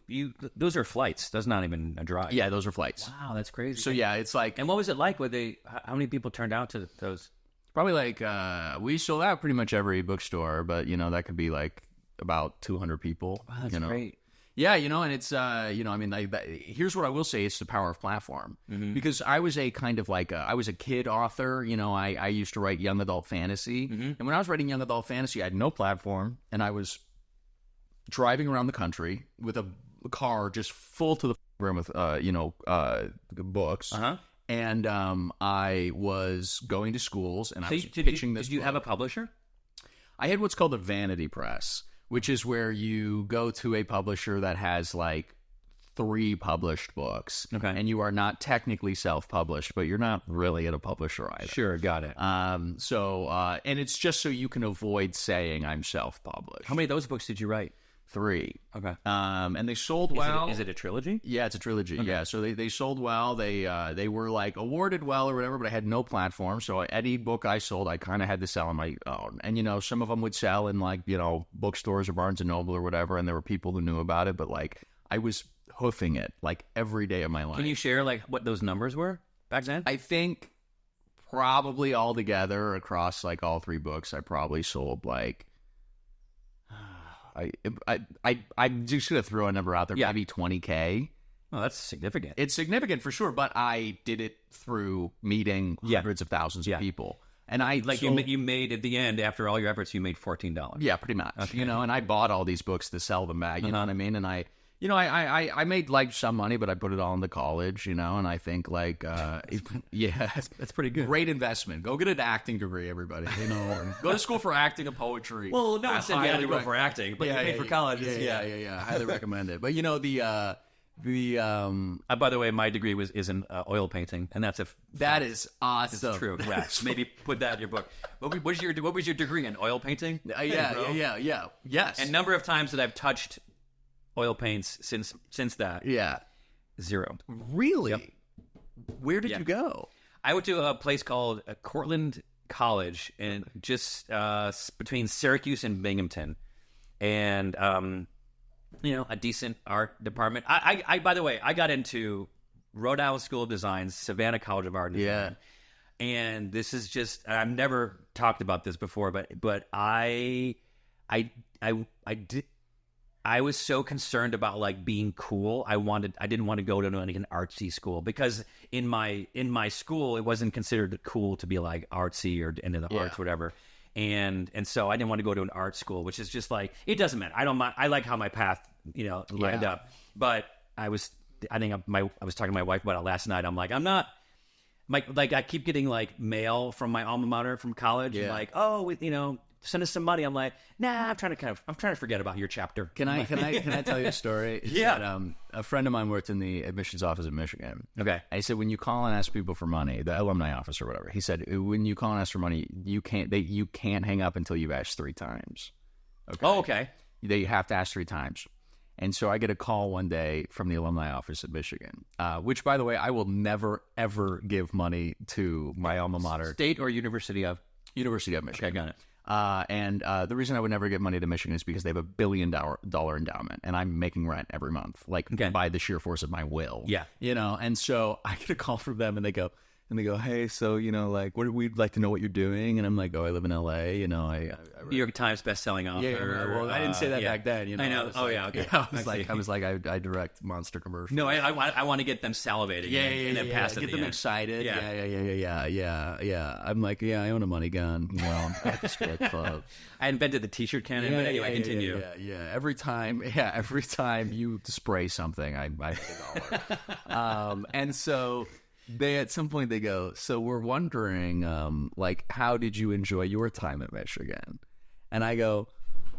those are flights. That's not even a drive. Yeah, those are flights. Wow, that's crazy. So yeah, it's like. And what was it like? How many people turned out to those? Probably like we sold out pretty much every bookstore, but that could be like about 200 people. Wow, that's great. Yeah, and it's here's what I will say: it's the power of platform. Because I was a kind of like I was a kid author. I used to write young adult fantasy, and when I was writing young adult fantasy, I had no platform, and I was driving around the country with a car just full to the brim with books. And I was going to schools, and I was pitching this. Did you book. have a publisher? I had what's called a vanity press, which is where you go to a publisher that has like 3 published books. Okay. And you are not technically self-published, but you're not really at a publisher either. Sure, got it. And it's just so you can avoid saying I'm self-published. How many of those books did you write? 3. Okay. And they sold well. Is it a trilogy? Yeah, it's a trilogy. Okay. Yeah, so they sold well. They were like awarded well or whatever, but I had no platform. So any book I sold, I kind of had to sell on my own. And some of them would sell in like bookstores or Barnes and Noble or whatever, and there were people who knew about it. But like I was hoofing it like every day of my life. Can you share like what those numbers were back then? I think probably all together across like all 3 books, I probably sold like. I'm just gonna throw a number out there. Yeah. Maybe 20K. Oh, that's significant. It's significant for sure, but I did it through meeting hundreds of thousands of people, and I like sold, you made at the end after all your efforts, you made $14. yeah, pretty much. Okay. And I bought all these books to sell them back. You know what I mean? And I made like some money, but I put it all into college. And I think like yeah, That's pretty good. great investment. Go get an acting degree, everybody. Go to school for acting and poetry. Well, no one said you had to go highly for acting, but you paid for college. Yeah. I highly recommend it. But by the way, my degree is in oil painting, and that's that is awesome. It's true. Right. Maybe put that in your book. What was your degree in oil painting? Yeah. Yes. And number of times that I've touched oil paints since that. Yeah. 0. Really? Yep. Where did you go? I went to a place called Cortland College, and just between Syracuse and Binghamton, and a decent art department. I by the way, I got into Rhode Island School of Design, Savannah College of Art and Design. And this is just, I've never talked about this before, but I was so concerned about like being cool. I didn't want to go to like an artsy school, because in my school it wasn't considered cool to be like artsy or into the arts, whatever. And so I didn't want to go to an art school, which is just like, it doesn't matter. I don't mind. I like how my path, lined up. But I was talking to my wife about it last night. I'm like, I'm not. Like I keep getting like mail from my alma mater from college, and like, send us some money. I'm like, nah, I'm trying to forget about your chapter. Can I tell you a story? It's that, a friend of mine worked in the admissions office in Michigan. Okay. And he said, when you call and ask people for money, the alumni office or whatever, he said, when you call and ask for money, you can't hang up until you've asked 3 times. Okay. Oh, okay. You have to ask 3 times. And so I get a call one day from the alumni office at Michigan, which, by the way, I will never, ever give money to my alma mater. State or University of? University of Michigan. Okay, got it. And the reason I would never give money to Michigan is because they have $1 billion endowment, and I'm making rent every month, like by the sheer force of my will. Yeah. And so I get a call from them, and they go, hey, so, like, we'd like to know what you're doing. And I'm like, oh, I live in LA. New York Times best-selling author. Yeah, well, I didn't say that back then. I know. Okay. I was like, I direct monster commercials. No, I want to get them salivating. And then pass it. Get them excited. Yeah. I'm like, I own a money gun. I'm at the strip club. I invented the T-shirt cannon. But anyway, continue. Yeah. Every time you spray something, I pay $1. And so. At some point they go, so we're wondering, like, how did you enjoy your time at Michigan? And I go,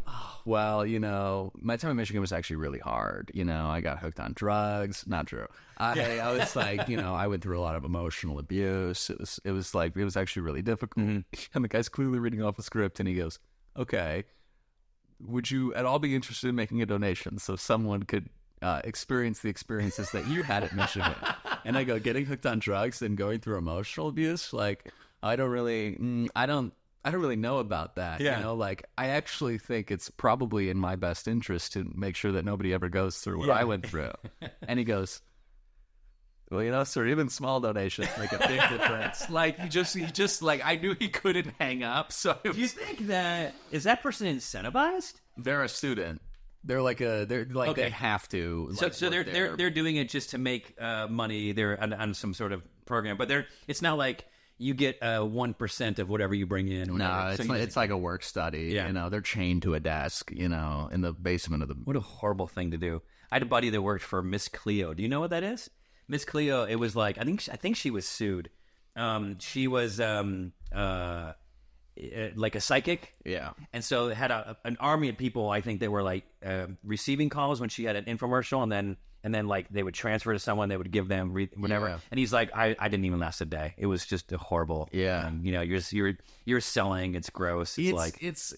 oh, well, my time at Michigan was actually really hard. I got hooked on drugs. Not true. I was like, I went through a lot of emotional abuse. It was actually really difficult. Mm-hmm. And the guy's clearly reading off a script, and he goes, okay, would you at all be interested in making a donation so someone could experience the experiences that you had at Michigan? And I go, getting hooked on drugs and going through emotional abuse, like, I don't really know about that. Yeah. Like, I actually think it's probably in my best interest to make sure that nobody ever goes through what I went through. And he goes, well, sir, even small donations make a big difference. Like, he just like, I knew he couldn't hang up. So do you think is that person incentivized? They're a student. They're like Okay. they have to. So, Like, so work they're doing it just to make money. They're on some sort of program, but it's not like you get 1% of whatever you bring in. Or No, whatever. it's So like, you- it's like a work study. Yeah. You know, they're chained to a desk. You know, in the basement of the. What a horrible thing to do. I had a buddy that worked for Miss Cleo. Do you know what that is? Miss Cleo. It was like I think she was sued. She was like a psychic. Yeah. And so it had an army of people. I think they were like receiving calls when she had an infomercial, and then like they would transfer to someone. They would give them whatever. Yeah. And he's like, I didn't even last a day. It was just a horrible. Yeah. You know, you're selling. It's gross. It's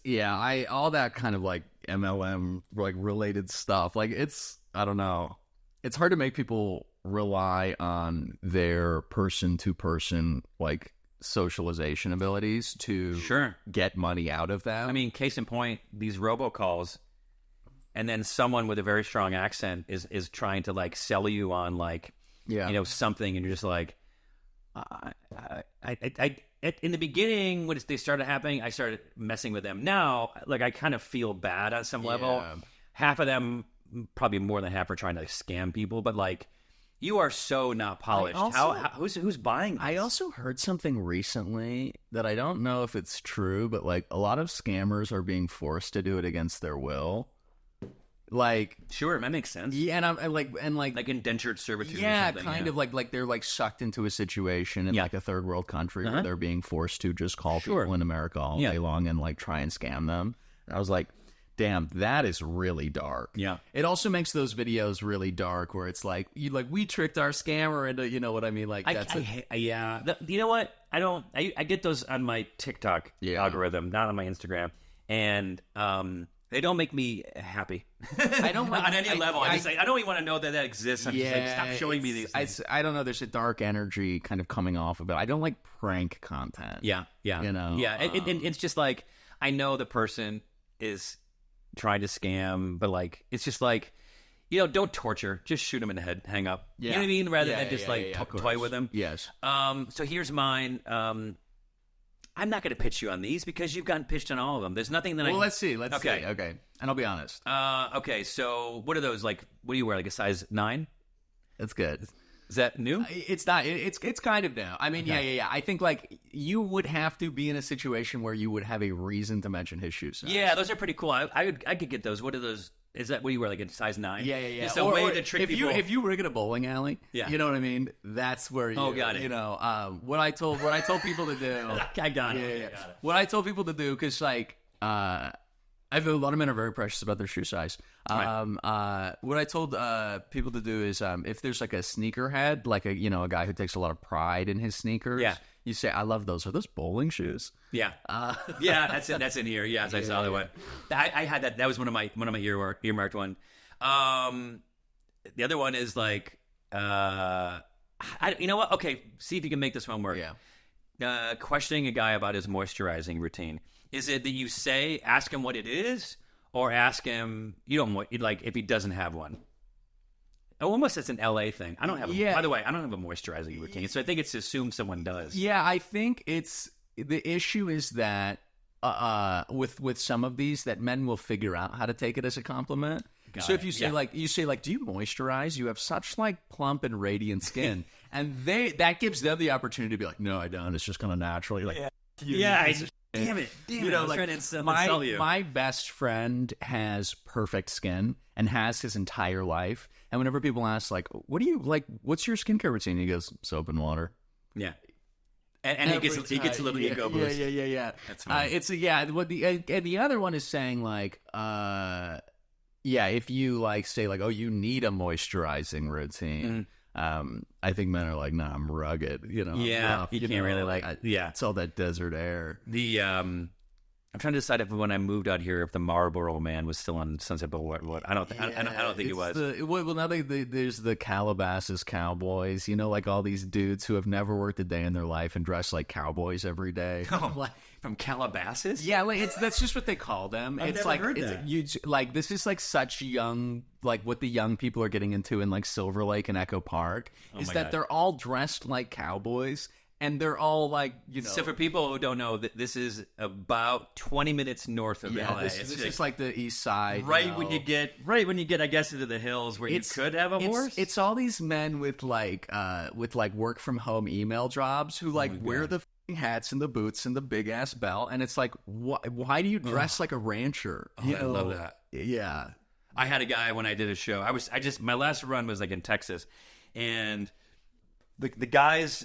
all that kind of like MLM like related stuff. Like I don't know. It's hard to make people rely on their person to person like socialization abilities to Sure. get money out of them. I mean, case in point, these robocalls, and then someone with a very strong accent is trying to like sell you on like, Yeah. you know, something, and you're just like, in the beginning when they started happening, I started messing with them. Now, like I kind of feel bad at some level. Yeah. Half of them, probably more than half, are trying to scam people, but like. You are so not polished. Who's buying this? I also heard something recently that I don't know if it's true, but like a lot of scammers are being forced to do it against their will. Like, Sure, that makes sense. yeah, and Like indentured servitude. yeah, or something, kind of like they're like sucked into a situation in Yeah. like a third world country Uh-huh. where they're being forced to just call Sure. people in America all Yeah. day long and like try and scam them. And I was like, damn, that is really dark. Yeah. It also makes those videos really dark where it's like we tricked our scammer into, you know what I mean? Like that's Yeah. You know what? I get those on my TikTok Yeah. algorithm, not on my Instagram, and they don't make me happy. I don't like- on any level. I I don't even want to know that exists. I'm just like, stop showing me these things. I don't know. There's a dark energy kind of coming off of it. I don't like prank content. Yeah. You know, Yeah. And it's just like I know the person is trying to scam, but like it's just like, you know, don't torture. Just shoot him in the head. Hang up. You know what I mean? Rather than just of toy course. with him. Yes. So here's mine. I'm not going to pitch you on these because you've gotten pitched on all of them. There's nothing that Well, I. let's see. Let's Okay. see. Okay. And I'll be honest. Okay, so what are those like? What do you wear? Like a size 9? It's good. Is that new? It's not. It's kind of now. I mean, yeah. I think like you would have to be in a situation where you would have a reason to mention his shoe size. Yeah, those are pretty cool. I could get those. What are those? Is that what you wear? Like a size 9? Yeah. It's a way to trick if people. If you work at a bowling alley, Yeah. you know what I mean. That's where you. Oh, got it. You know, what I told people to do. I got it. Yeah. I got it. What I told people to do, because like, I feel a lot of men are very precious about their shoe size. What I told people to do is, if there's like a sneakerhead, like a guy who takes a lot of pride in his sneakers, Yeah. you say, "I love those. Are those bowling shoes?" Yeah, yeah, that's it. That's in here. Yes, I saw that one. I had that. That was one of my earmarked one. The other one is like, you know what? Okay, see if you can make this one work. Yeah. Questioning a guy about his moisturizing routine. Is it that you ask him what it is, or ask him like if he doesn't have one? Almost it's an LA thing. I don't have. Yeah. By the way, I don't have a moisturizing routine, so I think it's assumed someone does. Yeah, I think it's the issue is that with some of these that men will figure out how to take it as a compliment. So if you say do you moisturize? You have such like plump and radiant skin, and that gives them the opportunity to be like, no, I don't. It's just kind of natural. You're like, Damn it! you know, like my best friend has perfect skin and has his entire life. And whenever people ask like, what do you like? What's your skincare routine? He goes, soap and water. Yeah. And he gets a little ego boost. Yeah. That's fine. What the other one is saying like, if you like say like, oh, you need a moisturizing routine. I think men are like, nah, I'm rugged. You know, Yeah, I'm rough, you can't really it's all that desert air. I'm trying to decide if when I moved out here, if the Marlboro Man was still on Sunset Boulevard. I don't think it was. Now there's the Calabasas Cowboys. You know, like all these dudes who have never worked a day in their life and dress like cowboys every day. Oh, from Calabasas? Yeah, like that's just what they call them. I've it's never like heard it's, that. you like this is like such young, like what the young people are getting into in like Silver Lake and Echo Park is my that God. they're all dressed like cowboys and they're all like, So for people who don't know, this is about 20 minutes north of LA. This is like the east side, right when you get, I guess, into the hills where you could have a horse. It's all these men with like work from home email jobs who like wear the hats and the boots and the big ass belt, and it's like, why do you dress like a rancher? I love that. Yeah, I had a guy when I did a show. My last run was like in Texas, and the guys.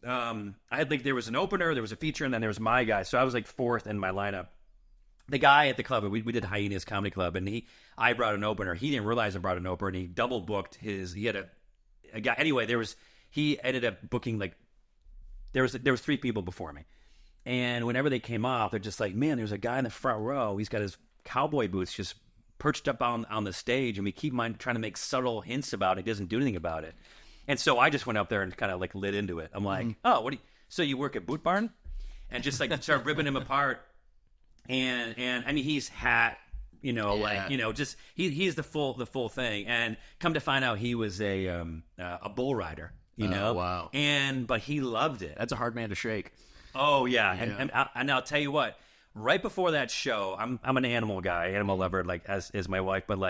I had there was an opener, there was a feature, and then there was my guy. So I was like fourth in my lineup. The guy at the club, we did Hyenas Comedy Club, and I brought an opener. He didn't realize I brought an opener, and he double booked he had a guy. Anyway, he ended up booking there was 3 people before me, and whenever they came off, they're just like, man, there's a guy in the front row. He's got his cowboy boots just perched up on the stage, and we keep trying to make subtle hints about it. He doesn't do anything about it. And so I just went up there and kind of lit into it. I'm like, oh, so you work at Boot Barn? And just start ripping him apart. And I mean, he's hat, just he's the full thing. And come to find out, he was a bull rider, wow. But he loved it. That's a hard man to shake. Oh yeah. And I'll tell you what, right before that show, I'm an animal guy, animal lover, as is my wife. But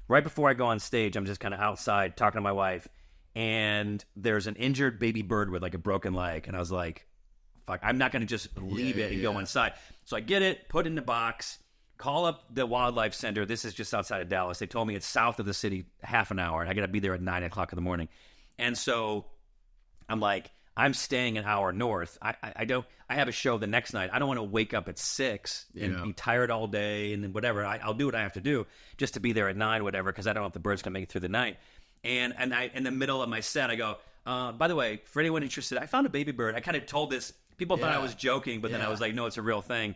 right before I go on stage, I'm just kind of outside talking to my wife. And there's an injured baby bird with a broken leg. And I was like, fuck, I'm not going to just leave it and go inside. So I get it, put it in the box, call up the wildlife center. This is just outside of Dallas. They told me it's south of the city, half an hour. And I got to be there at 9 o'clock in the morning. And so I'm like, I'm staying an hour north. I have a show the next night. I don't want to wake up at 6 and be tired all day and then whatever. I'll do what I have to do just to be there at 9, whatever, because I don't know if the bird's going to make it through the night. And I, in the middle of my set, I go, by the way, for anyone interested, I found a baby bird. I kind of told this. People thought I was joking, but then I was like, no, it's a real thing.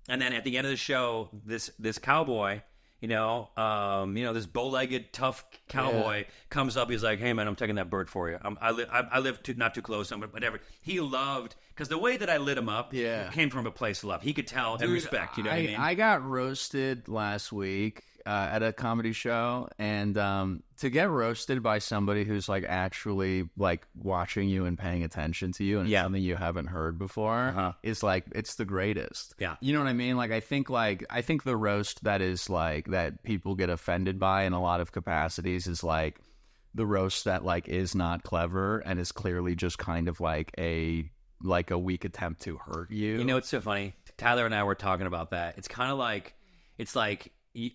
And then at the end of the show, this cowboy, this bow-legged, tough cowboy comes up. He's like, hey, man, I'm taking that bird for you. I live not too close, but whatever. He loved, because the way that I lit him up came from a place of love. He could tell and respect, what I mean? I got roasted last week at a comedy show, and to get roasted by somebody who's actually watching you and paying attention to you and it's something you haven't heard before is it's the greatest. Yeah, you know what I mean? I think the roast that is that people get offended by in a lot of capacities is the roast that is not clever and is clearly just kind of a weak attempt to hurt you. You know, it's so funny. Tyler and I were talking about that. It's kind of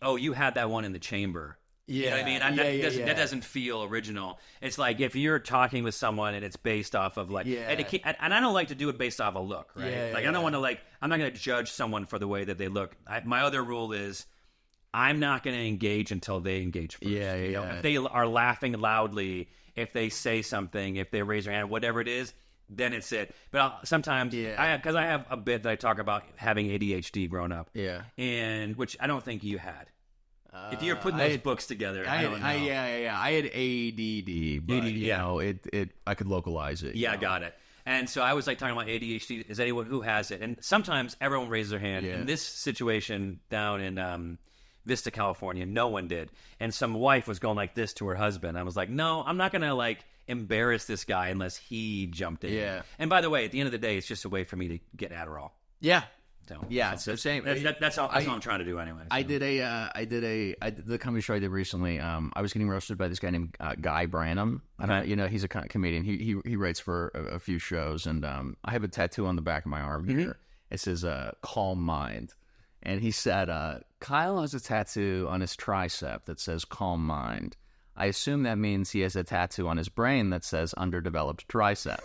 oh, you had that one in the chamber. You know what I mean? That doesn't feel original. It's if you're talking with someone and it's based off of and I don't like to do it based off a look, right? I don't want to I'm not going to judge someone for the way that they look. My other rule is I'm not going to engage until they engage first. If they are laughing loudly, if they say something, if they raise their hand, whatever it is, then it's it. But sometimes, because I have a bit that I talk about having ADHD growing up, and which I don't think you had. If you're putting those books together, I don't know. I had ADD, but I could localize it. Yeah, I got it. And so I was talking about ADHD. Is anyone who has it? And sometimes everyone raises their hand. In this situation down in Vista, California, no one did. And some wife was going like this to her husband. I was like, no, I'm not going to embarrass this guy unless he jumped in. Yeah. And by the way, at the end of the day, it's just a way for me to get Adderall. Yeah. So, it's the same. That's all I'm trying to do anyway. So. I did the comedy show I did recently. I was getting roasted by this guy named Guy Branum. He's a comedian. He writes for a few shows, and I have a tattoo on the back of my arm here. It says "Calm Mind," and he said Kyle has a tattoo on his tricep that says "Calm Mind." I assume that means he has a tattoo on his brain that says "Underdeveloped tricep."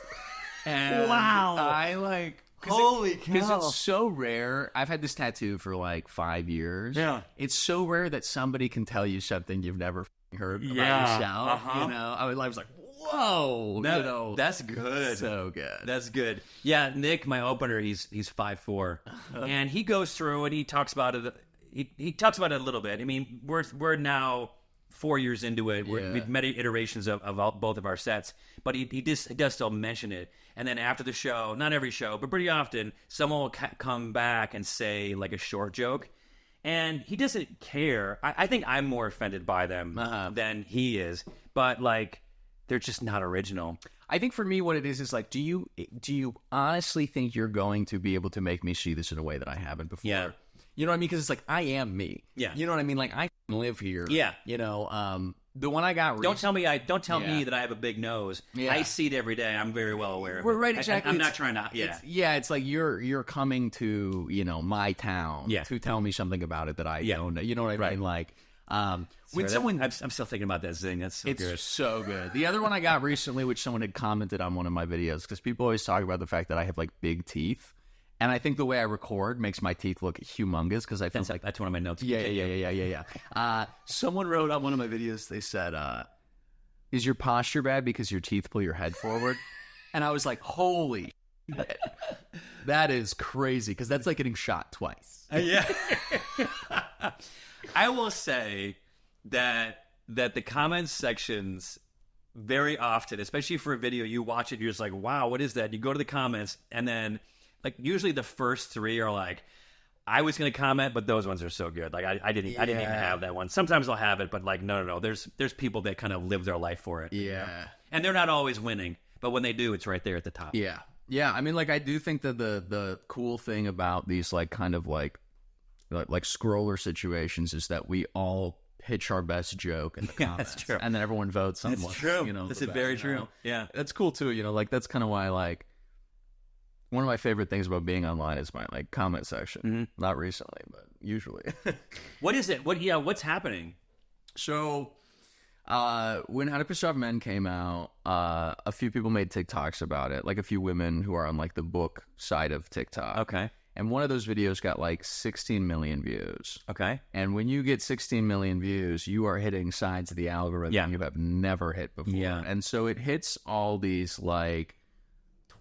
And wow! Holy cow! Because it's so rare. I've had this tattoo for 5 years. Yeah. It's so rare that somebody can tell you something you've never heard about yourself. I was like, whoa. That's good. So good. That's good. Yeah, Nick, my opener, he's 5'4", and he goes through and he talks about it. He talks about it a little bit. I mean, we're now 4 years into it. We've met iterations of both of our sets, but he does still mention it. And then after the show, not every show, but pretty often, someone will come back and say a short joke, and he doesn't care. I think I'm more offended by them than he is. But they're just not original. I think for me, what it is like, do you honestly think you're going to be able to make me see this in a way that I haven't before? Yeah. You know what I mean? Because it's like, I am me. Yeah. You know what I mean? Like, I live here. Yeah. You know, the one I got. Don't tell me that I have a big nose. Yeah. I see it every day. I'm very well aware of We're it. right, exactly. I'm not trying to. Yeah. It's like you're coming to, you know, my town to tell me something about it that I don't know. You know what I mean? Like, when someone, I'm still thinking about that thing. That's so good. it's so good. The other one I got recently, which someone had commented on one of my videos, because people always talk about the fact that I have like big teeth. And I think the way I record makes my teeth look humongous because I feel like that's one of my notes. Yeah. Someone wrote on one of my videos, they said, is your posture bad because your teeth pull your head forward? And I was like, holy shit. That is crazy because that's like getting shot twice. Yeah. I will say that the comments sections very often, especially for a video, you watch it, you're just like, wow, what is that? You go to the comments and then like usually the first three are like, I was going to comment, but those ones are so good. Like I didn't even have that one. Sometimes I'll have it, but like no. There's people that kind of live their life for it. Yeah. You know? And they're not always winning, but when they do, it's right there at the top. Yeah. Yeah. I mean, like I do think that the cool thing about these like kind of like scroller situations is that we all pitch our best joke in the comments. That's true. And then everyone votes on That's what's, true. you know, That's the best, very you true. know? Yeah. That's cool too, you know, like that's kind of why like one of my favorite things about being online is my like comment section. Mm-hmm. Not recently, but usually. What is it? What's happening? So when How to Piss Off Men came out, a few people made TikToks about it, like a few women who are on like the book side of TikTok. Okay. And one of those videos got like 16 million views. Okay. And when you get 16 million views, you are hitting sides of the algorithm you have never hit before. Yeah. And so it hits all these like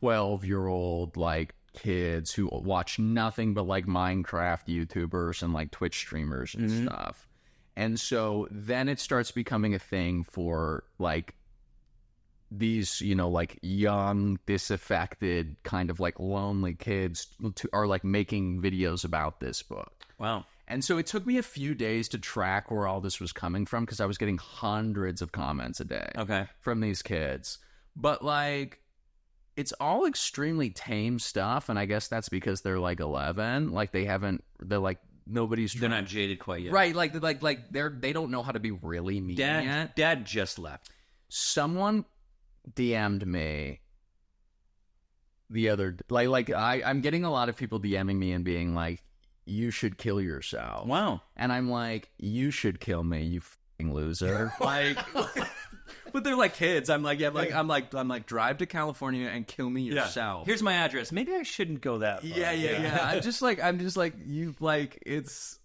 12-year-old like kids who watch nothing but like Minecraft YouTubers and like Twitch streamers and stuff. And so then it starts becoming a thing for like these, you know, like young, disaffected, kind of like lonely kids are like making videos about this book. Wow. And so it took me a few days to track where all this was coming from because I was getting hundreds of comments a day from these kids. But like, it's all extremely tame stuff. And I guess that's because they're like 11. Like they're like, they're not jaded quite yet. Right. Like they don't know how to be really mean yet. Dad just left. Someone DM'd me the other I'm getting a lot of people DMing me and being like, you should kill yourself. Wow. And I'm like, you should kill me, you fucking loser. Like but they're like kids. I'm like, I'm like drive to California and kill me yourself. Here's my address. Maybe I shouldn't go that far. Yeah. I'm just like you like it's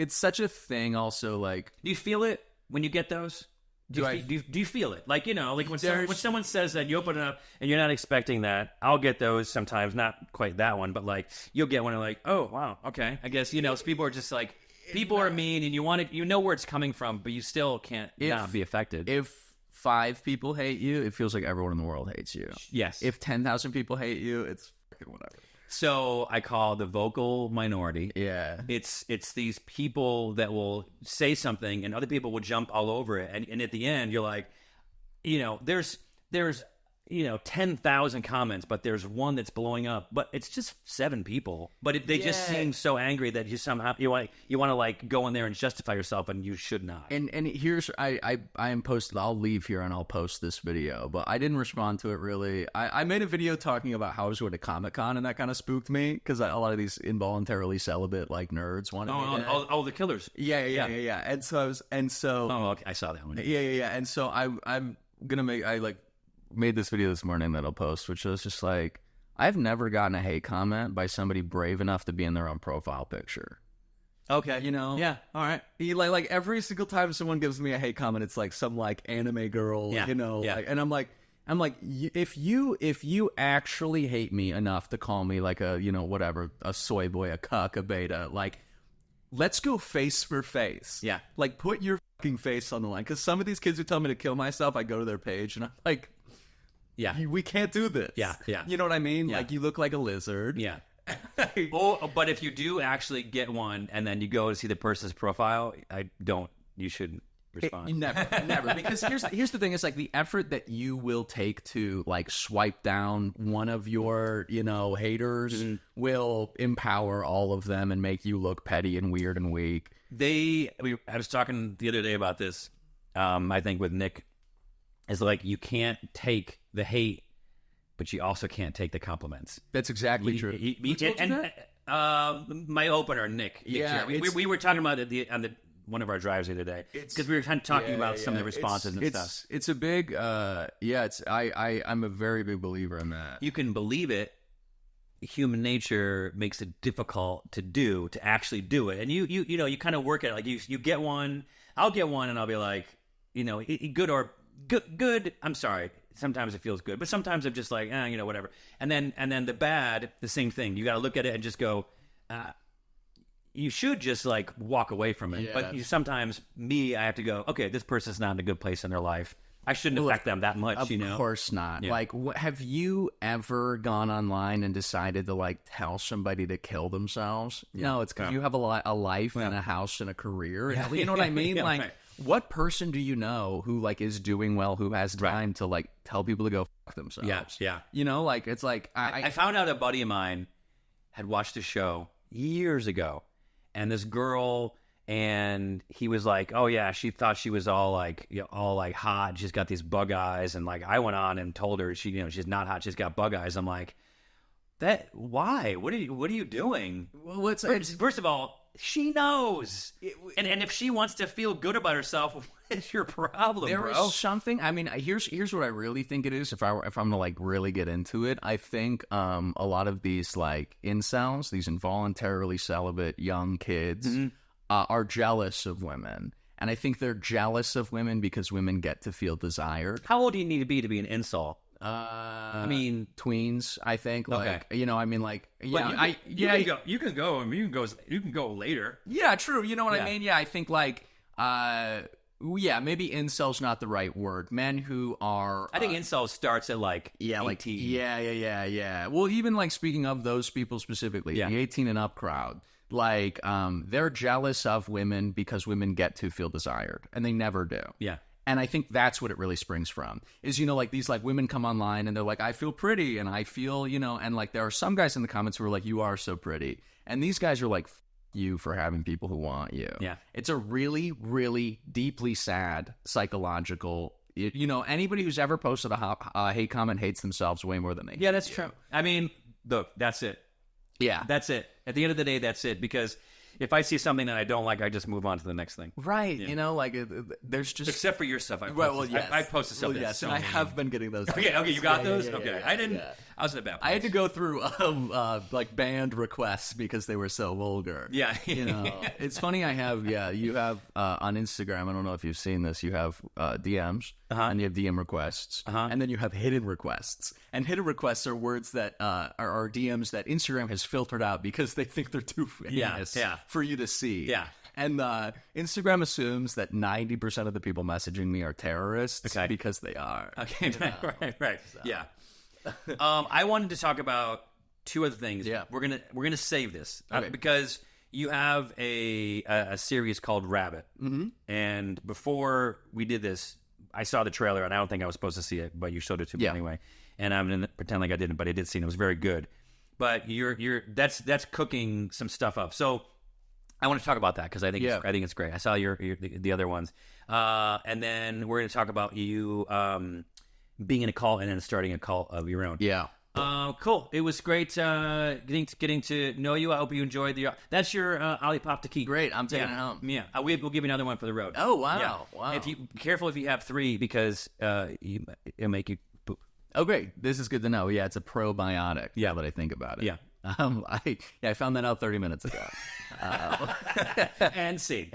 such a thing also like. Do you feel it when you get those? Do you feel it? Like, you know, like when someone says that, you open it up and you're not expecting that. I'll get those sometimes, not quite that one, but like you'll get one and like, oh, wow, okay. I guess, you know, so people are just like, people are mean and you know where it's coming from, but you still can't not be affected. If 5 people hate you, it feels like everyone in the world hates you. Yes. If 10,000 people hate you, it's fucking whatever. So I call the vocal minority. Yeah. It's these people that will say something and other people will jump all over it. And at the end, you're like, you know, there's 10,000 comments, but there's one that's blowing up. But it's just 7 people. But they just seem so angry that you somehow you want to like go in there and justify yourself, and you should not. And here's I am posted. I'll leave here and I'll post this video, but I didn't respond to it really. I made a video talking about how I was going to Comic-Con, and that kind of spooked me because a lot of these involuntarily celibate like nerds wanted me dead. Oh, the killers. Yeah. And so oh, okay, I saw that one. Yeah. And so I'm gonna made this video this morning that I'll post, which was just like, I've never gotten a hate comment by somebody brave enough to be in their own profile picture. Okay. You know? Yeah. All right. Like every single time someone gives me a hate comment, it's like some like anime girl, you know? Yeah. Like, and I'm like, if you actually hate me enough to call me like a, you know, whatever, a soy boy, a cuck, a beta, like, let's go face for face. Yeah. Like, put your fucking face on the line. Because some of these kids who tell me to kill myself, I go to their page and I'm like, yeah, we can't do this. Yeah. You know what I mean? Yeah. Like, you look like a lizard. Yeah. But if you do actually get one and then you go to see the person's profile, you shouldn't. response. Never. Because here's the thing: it's like the effort that you will take to like swipe down one of your haters will empower all of them and make you look petty and weird and weak. I was talking the other day about this. I think with Nick, is like you can't take the hate, but you also can't take the compliments. That's exactly true. My opener, Nick. Yeah, we were talking about it on one of our drives the other day because we were kind of talking about some of the responses and stuff. It's a big, I'm a very big believer in that. You can believe it. Human nature makes it difficult to actually do it, and you kind of work at it. Like you get one, I'll get one, and I'll be like, good or good. I'm sorry. Sometimes it feels good, but sometimes I'm just like, whatever. And then the bad, the same thing. You got to look at it and just go. You should just like walk away from it. Yeah. But sometimes I have to go. Okay, this person's not in a good place in their life. I shouldn't affect them that much. Of course not. Yeah. Like, have you ever gone online and decided to like tell somebody to kill themselves? Yeah. No, it's because you have a life and a house and a career. And, you know what I mean? Like. Right. What person do you know who like is doing well, who has time to like tell people to go fuck themselves? Yeah. Like it's like I found out a buddy of mine had watched a show years ago, and this girl, and he was like, "Oh yeah," she thought she was all like hot. She's got these bug eyes, and like I went on and told her she's not hot. She's got bug eyes. I'm like, why? What are you doing? Well, first of all. She knows, and if she wants to feel good about herself, what is your problem, there bro? is something. I mean, here's what I really think it is. If I'm gonna like really get into it, I think a lot of these like incels, these involuntarily celibate young kids, are jealous of women, and I think they're jealous of women because women get to feel desired. How old do you need to be an incel? I mean, tweens. I think, like, okay. I mean, like, yeah, you can go. I mean, you can go later. Yeah, true. You know what I mean? Yeah, I think like, maybe incel's not the right word. Men who are, I think incel starts at like 18. Like, yeah. Well, even like speaking of those people specifically, the 18 and up crowd. Like, they're jealous of women because women get to feel desired, and they never do. Yeah. And I think that's what it really springs from is, like these like women come online and they're like, I feel pretty and I feel, and like there are some guys in the comments who are like, you are so pretty. And these guys are like, you for having people who want you. Yeah. It's a really, really deeply sad psychological, anybody who's ever posted a hate comment hates themselves way more than they hate. Yeah, that's true. I mean, look, that's it. Yeah. That's it. At the end of the day, that's it. Because if I see something that I don't like, I just move on to the next thing. Right. Yeah. Like there's just... Except for your stuff. I posted something. Yes, and I have been getting those. Okay, you got those? Yeah, okay. Yeah, I didn't... I was in a bad place. I had to go through like banned requests because they were so vulgar. Yeah. It's funny. You have on Instagram, I don't know if you've seen this, you have DMs and you have DM requests and then you have hidden requests. And hidden requests are words that are DMs that Instagram has filtered out because they think they're too heinous for you to see. Yeah. And Instagram assumes that 90% of the people messaging me are terrorists because they are. Okay, right. So. Yeah. I wanted to talk about two other things. Yeah. We're gonna save this Okay. because you have a series called Rabbit, and before we did this, I saw the trailer, and I don't think I was supposed to see it, but you showed it to me anyway, and I'm gonna pretend like I didn't, but I did see it. It was very good. But that's cooking some stuff up. So I want to talk about that because I think it's great. I saw the other ones, and then we're gonna talk about you. Being in a cult and then starting a cult of your own. Yeah. Cool. It was great getting to know you. I hope you enjoyed that's your Olipop to keep. Great. I'm taking it home. Yeah. We'll give you another one for the road. Oh, wow. Yeah. Wow. If you careful if you have 3 because it'll make you poop. Oh, great. This is good to know. Yeah, it's a probiotic. Yeah, that I think about it. Yeah. I found that out 30 minutes ago. And see.